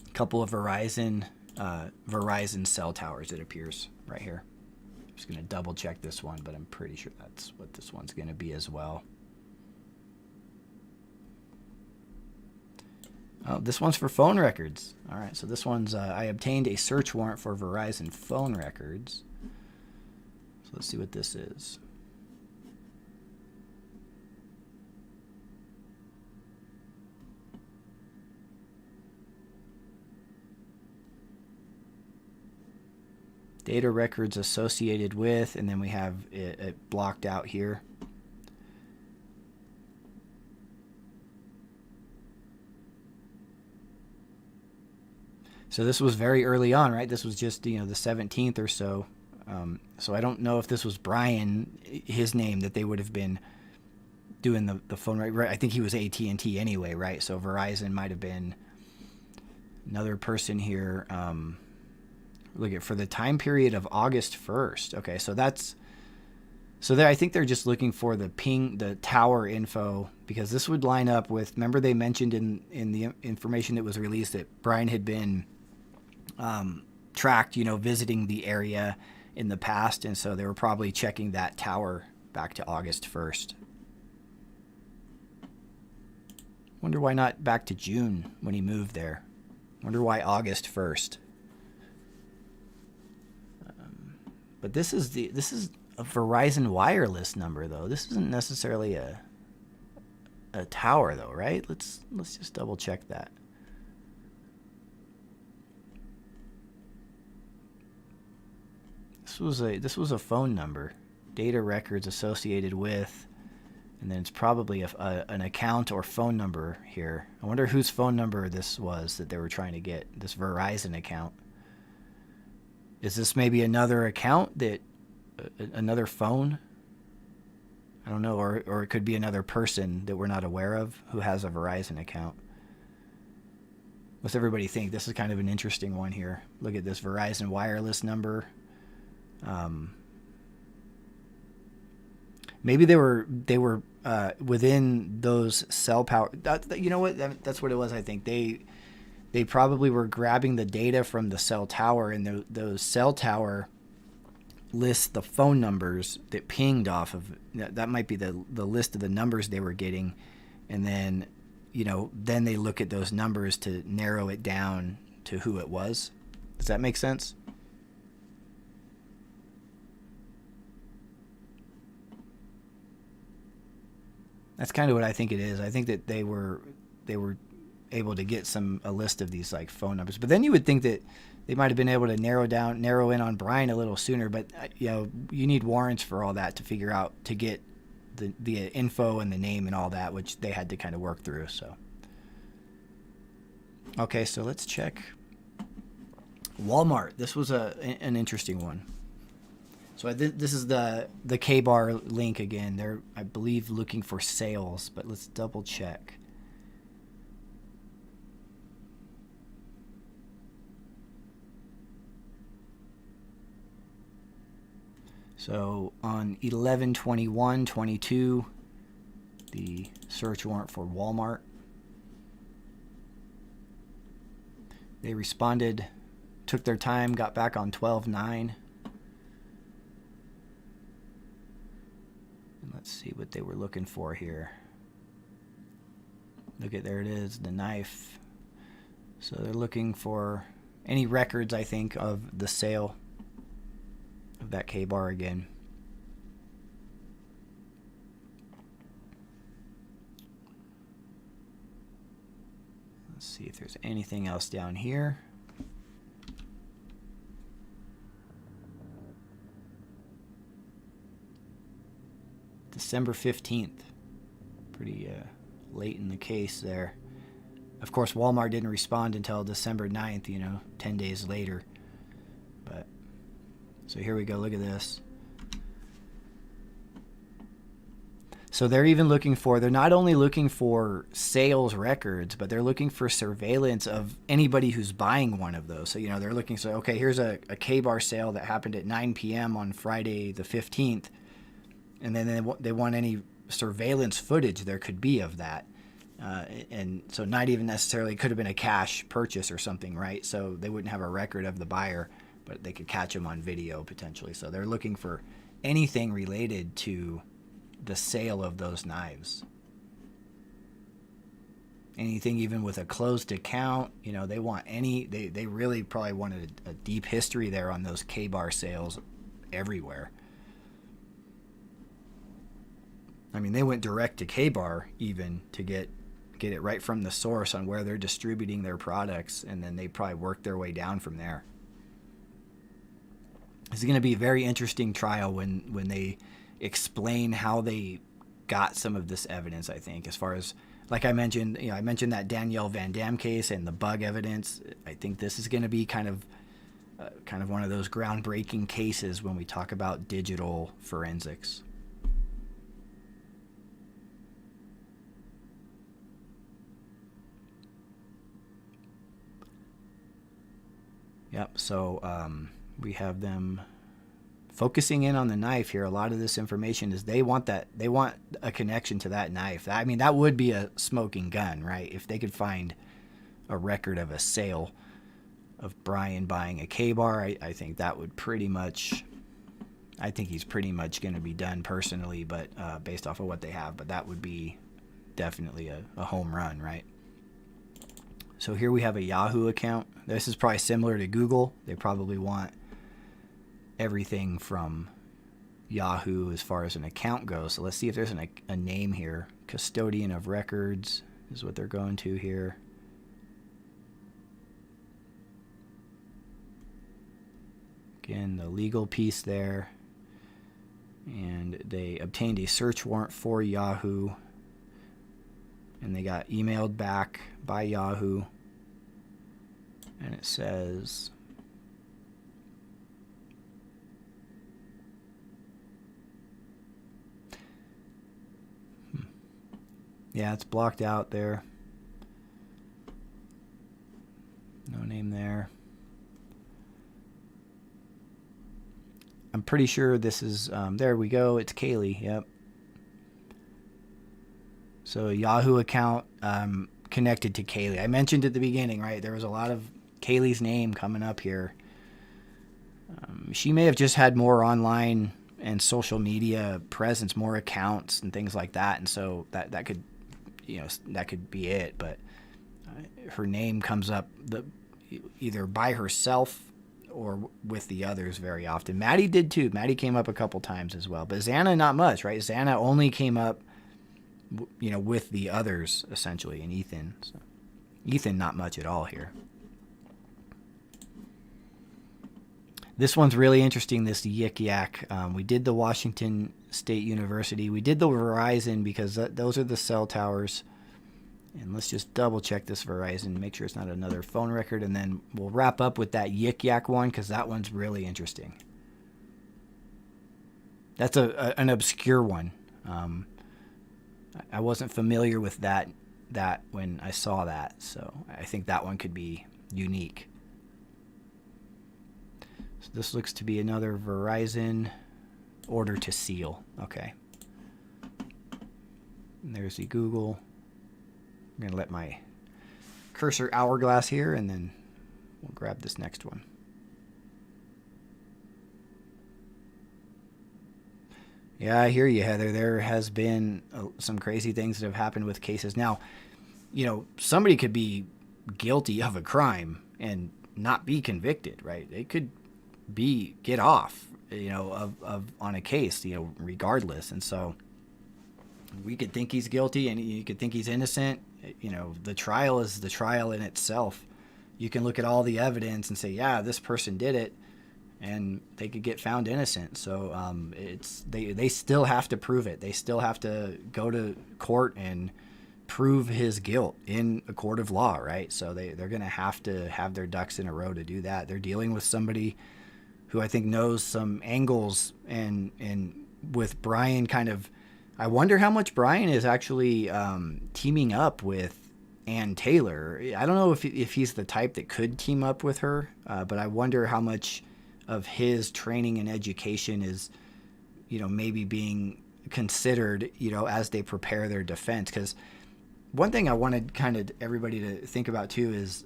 A couple of Verizon cell towers, it appears, right here. I'm just going to double check this one, but I'm pretty sure that's what this one's going to be as well. Oh, this one's for phone records. All right, so this one's, I obtained a search warrant for Verizon phone records. So let's see what this is. Data records associated with, and then we have it blocked out here. So this was very early on, right? This was just, the 17th or so. So I don't know if this was Bryan, his name, that they would have been doing the phone, right? I think he was AT&T anyway, right? So Verizon might have been another person here. Look at for the time period of August 1st. Okay, so I think they're just looking for the tower info, because this would line up with, remember they mentioned in the information that was released that Bryan had been tracked, visiting the area in the past, and so they were probably checking that tower back to August 1st. Wonder why not back to June when he moved there. Wonder why August 1st. But this is a Verizon wireless number, though. This isn't necessarily a tower, though, right? Let's just double check that. This was a phone number, data records associated with, and then it's probably an account or phone number here. I wonder whose phone number this was that they were trying to get, this Verizon account. Is this maybe another account another phone? I don't know, or it could be another person that we're not aware of who has a Verizon account. What's everybody think? This is kind of an interesting one here. Look at this Verizon wireless number. Maybe they were within those cell power. You know what? That's what it was. I think they probably were grabbing the data from the cell tower, and those cell tower lists the phone numbers that pinged off of. That might be the list of the numbers they were getting, and then then they look at those numbers to narrow it down to who it was. Does that make sense? That's kind of what I think it is. I think that they were able to get a list of these like phone numbers. But then you would think that they might have been able to narrow in on Bryan a little sooner. But you need warrants for all that to figure out, to get the info and the name and all that, which they had to kind of work through. So okay, so let's check Walmart. This was an interesting one. So this is the K-bar link again. They're, I believe, looking for sales, but let's double check. So on 11/21/22, the search warrant for Walmart, they responded, took their time, got back on 12/9. And let's see what they were looking for here. Look at, there it is, the knife. So they're looking for any records, I think, of the sale of that K-bar again. Let's see if there's anything else down here. December 15th. Pretty late in the case there. Of course, Walmart didn't respond until December 9th, 10 days later. But so here we go. Look at this. So they're even looking for, they're not only looking for sales records, but they're looking for surveillance of anybody who's buying one of those. So, they're looking, so, okay, here's a K-bar sale that happened at 9 p.m. on Friday the 15th. And then they want any surveillance footage there could be of that. And so not even necessarily, it could have been a cash purchase or something, right? So they wouldn't have a record of the buyer, but they could catch them on video potentially. So they're looking for anything related to the sale of those knives. Anything even with a closed account, they want they really probably wanted a deep history there on those K-bar sales everywhere. I mean, they went direct to K-bar even to get it right from the source on where they're distributing their products, and then they probably worked their way down from there. It's going to be a very interesting trial when they explain how they got some of this evidence, I think, as far as, like I mentioned, I mentioned that Danielle Van Dam case and the bug evidence. I think this is going to be kind of one of those groundbreaking cases when we talk about digital forensics. Yep, so we have them focusing in on the knife here. A lot of this information is they want a connection to that knife. I mean, that would be a smoking gun, right? If they could find a record of a sale of Bryan buying a K-bar, I think that would pretty much, I think he's pretty much going to be done personally, but based off of what they have. But that would be definitely a home run, right? So here we have a Yahoo account. This is probably similar to Google. They probably want everything from Yahoo as far as an account goes. So let's see if there's a name here. Custodian of records is what they're going to here. Again, the legal piece there. And they obtained a search warrant for Yahoo. And they got emailed back by Yahoo. And it says, yeah, it's blocked out there. No name there. I'm pretty sure this is, there we go, it's Kaylee, yep. So a Yahoo account connected to Kaylee. I mentioned at the beginning, right, there was a lot of Kaylee's name coming up here. She may have just had more online and social media presence, more accounts and things like that, and so that could, that could be it. But her name comes up either by herself or with the others very often. Maddie did too. Maddie came up a couple times as well, but Xana not much, right? Xana only came up, with the others essentially, and Ethan. So Ethan not much at all here. This one's really interesting, this Yik Yak. We did the Washington State University. We did the Verizon because those are the cell towers. And let's just double check this Verizon, make sure it's not another phone record, and then we'll wrap up with that Yik Yak one because that one's really interesting. That's an obscure one. I wasn't familiar with that when I saw that, so I think that one could be unique. So this looks to be another Verizon order to seal. Okay. And there's the Google. I'm going to let my cursor hourglass here, and then we'll grab this next one. Yeah, I hear you, Heather. There has been some crazy things that have happened with cases. Now, somebody could be guilty of a crime and not be convicted, right? They could get off, on a case, regardless. And so we could think he's guilty and you could think he's innocent. The trial is the trial in itself. You can look at all the evidence and say, yeah, this person did it, and they could get found innocent. So they still have to prove it. They still have to go to court and prove his guilt in a court of law, right? So they're going to have their ducks in a row to do that. They're dealing with somebody who I think knows some angles, and with Bryan I wonder how much Bryan is actually teaming up with Ann Taylor. I don't know if he's the type that could team up with her, but I wonder how much of his training and education is, maybe being considered, as they prepare their defense. Because one thing I wanted kind of everybody to think about too is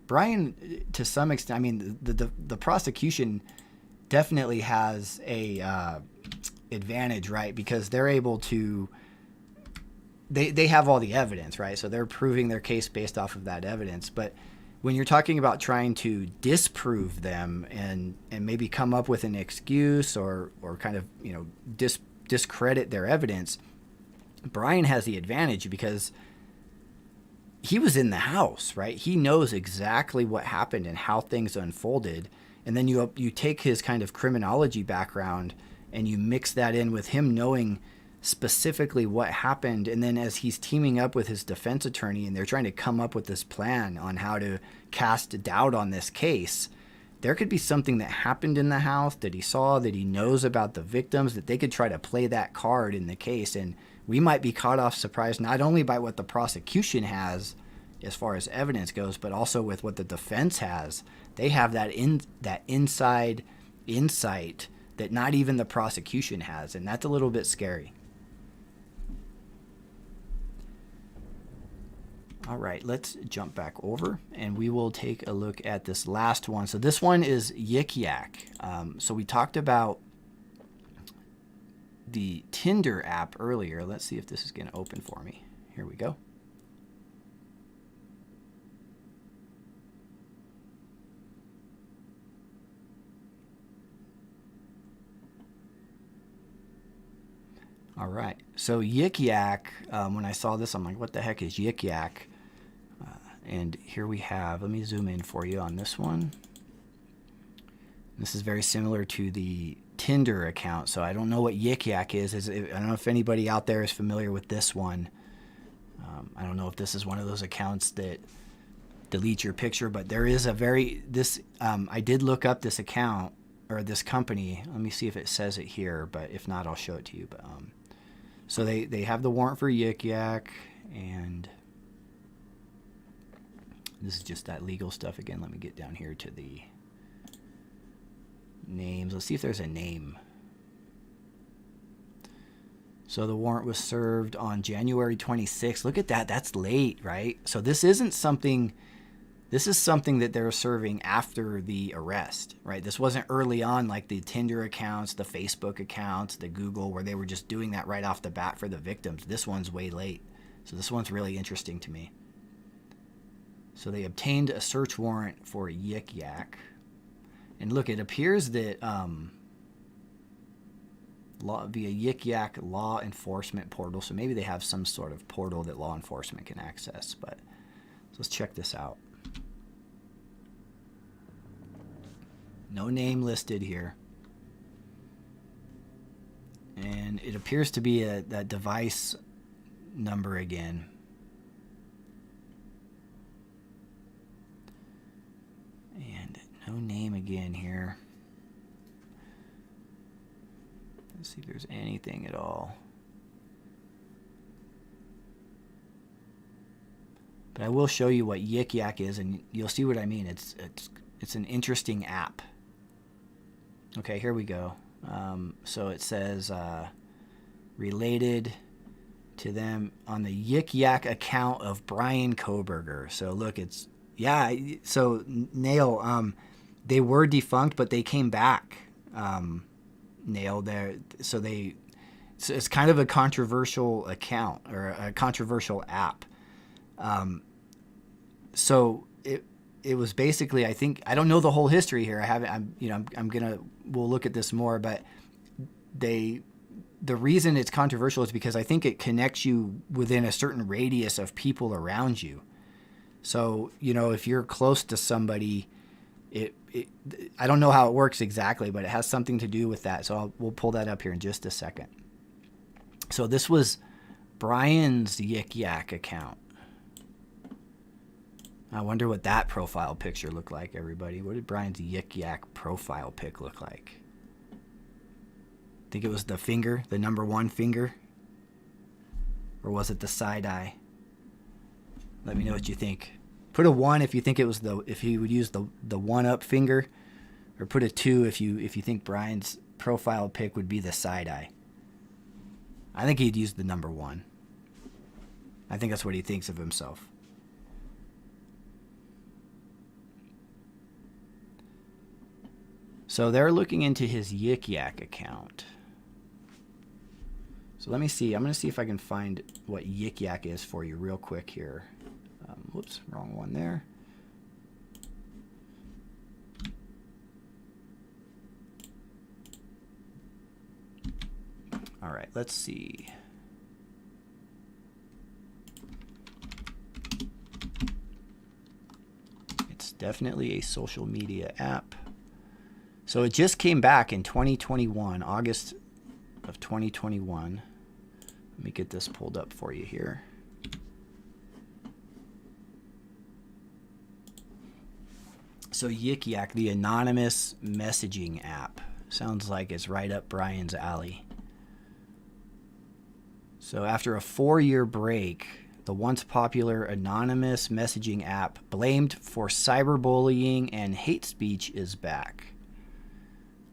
Bryan, to some extent, I mean, the prosecution definitely has a advantage, right? Because they're able to, they have all the evidence, right? So they're proving their case based off of that evidence. But when you're talking about trying to disprove them and maybe come up with an excuse or kind of, discredit their evidence, Bryan has the advantage because he was in the house, right? He knows exactly what happened and how things unfolded. And then you take his kind of criminology background and you mix that in with him knowing specifically what happened. And then as he's teaming up with his defense attorney and they're trying to come up with this plan on how to cast doubt on this case, there could be something that happened in the house that he saw, that he knows about the victims, that they could try to play that card in the case. And we might be caught off surprise not only by what the prosecution has as far as evidence goes, but also with what the defense has. They have that inside insight that not even the prosecution has, and that's a little bit scary. All right, let's jump back over, and we will take a look at this last one. So this one is Yik Yak. So we talked about the Tinder app earlier. Let's see if this is going to open for me. Here we go. All right, so Yik Yak, when I saw this, I'm like, what the heck is Yik Yak? And here we have, let me zoom in for you on this one. This is very similar to the Tinder account, so I don't know what Yik Yak is. I don't know if anybody out there is familiar with this one. I don't know if this is one of those accounts that delete your picture, but there is I did look up this account, or this company. Let me see if it says it here, but if not, I'll show it to you. But so they have the warrant for Yik Yak, and this is just that legal stuff again. Let me get down here to the names. Let's see if there's a name. So the warrant was served on January 26th. Look at that. That's late, right? So this is something that they're serving after the arrest, right? This wasn't early on like the Tinder accounts, the Facebook accounts, the Google, where they were just doing that right off the bat for the victims. This one's way late. So this one's really interesting to me. So they obtained a search warrant for Yik Yak. And look, it appears that via Yik Yak law enforcement portal. So maybe they have some sort of portal that law enforcement can access. But let's check this out. No name listed here. And it appears to be that device number again. And no name again here. Let's see if there's anything at all. But I will show you what Yik Yak is, and you'll see what I mean. It's an interesting app. Okay, here we go. So it says related to them on the Yik Yak account of Bryan Kohberger. So look, it's, yeah, so Nail, they were defunct, but they came back, Nail, there. So it's kind of a controversial account, or a controversial app. So it was basically, I don't know the whole history here. We'll look at this more, but the reason it's controversial is because I think it connects you within a certain radius of people around you. So, if you're close to somebody, I don't know how it works exactly, but it has something to do with that. So we'll pull that up here in just a second. So this was Brian's Yik Yak account. I wonder what that profile picture looked like, everybody. What did Brian's Yik Yak profile pic look like? I think it was the finger, the number one finger. Or was it the side eye? Let me know what you think. Put a 1 if you think it was if you would use the 1-up finger, or put a 2 if you think Brian's profile pic would be the side eye. I think he'd use the number 1. I think that's what he thinks of himself. So they're looking into his Yik Yak account. So let me see. I'm going to see if I can find what Yik Yak is for you real quick here. Whoops, wrong one there. All right, let's see. It's definitely a social media app. So it just came back in 2021, August of 2021. Let me get this pulled up for you here. So Yik Yak, the anonymous messaging app. Sounds like it's right up Brian's alley. So after a 4-year break, the once popular anonymous messaging app blamed for cyberbullying and hate speech is back.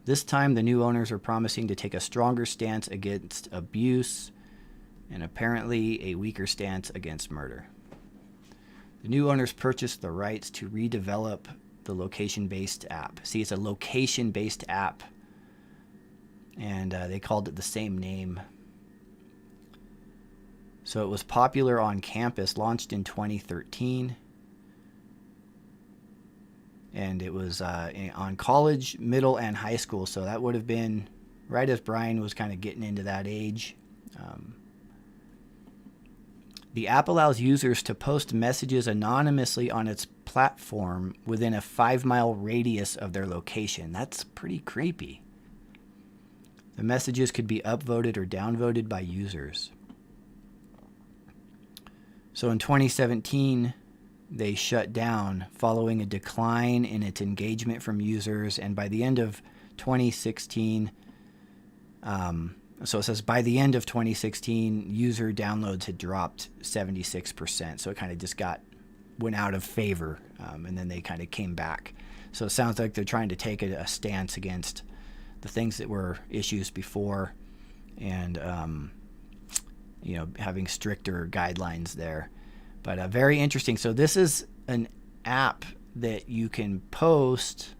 This time, the new owners are promising to take a stronger stance against abuse and apparently a weaker stance against murder. The new owners purchased the rights to redevelop the location-based app. See, it's a location-based app, and they called it the same name. So it was popular on campus, launched in 2013. And it was on college, middle, and high school. So that would have been right as Brian was kind of getting into that age. The app allows users to post messages anonymously on its platform within a 5-mile radius of their location. That's pretty creepy. The messages could be upvoted or downvoted by users. So in 2017, they shut down following a decline in its engagement from users. And by the end of 2016, so it says by the end of 2016, user downloads had dropped 76%. So it kind of just went out of favor, and then they kind of came back. So it sounds like they're trying to take a stance against the things that were issues before, and having stricter guidelines there. But very interesting. So this is an app that you can post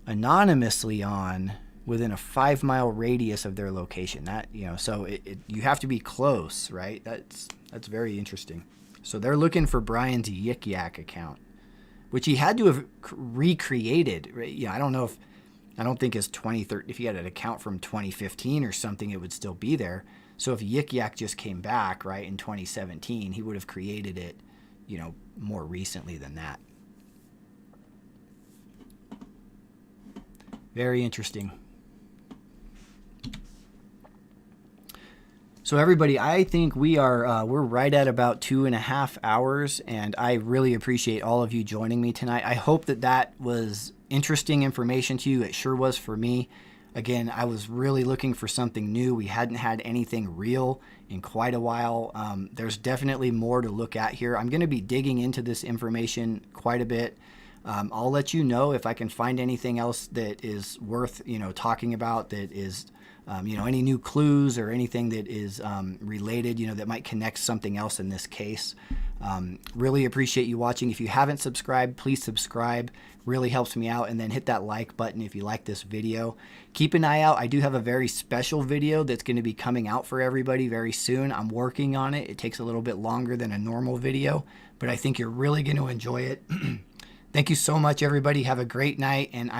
anonymously on within a 5-mile radius of their location. That, so you have to be close, right? That's very interesting. So they're looking for Brian's Yik Yak account, which he had to have recreated. Right? I don't think his 2013, if he had an account from 2015 or something, it would still be there. So if Yik Yak just came back, right, in 2017, he would have created it, more recently than that. Very interesting. So everybody, I think we're right at about 2.5 hours, and I really appreciate all of you joining me tonight. I hope that was interesting information to you. It sure was for me. Again, I was really looking for something new. We hadn't had anything real in quite a while. There's definitely more to look at here. I'm going to be digging into this information quite a bit. I'll let you know if I can find anything else that is worth, talking about, that is, any new clues or anything that is related, that might connect something else in this case. Really appreciate you watching. If you haven't subscribed, please subscribe. Really helps me out. And then hit that like button if you like this video. Keep an eye out. I do have a very special video that's going to be coming out for everybody very soon. I'm working on it. It takes a little bit longer than a normal video, but I think you're really going to enjoy it. Thank you so much, everybody. Have a great night, and I will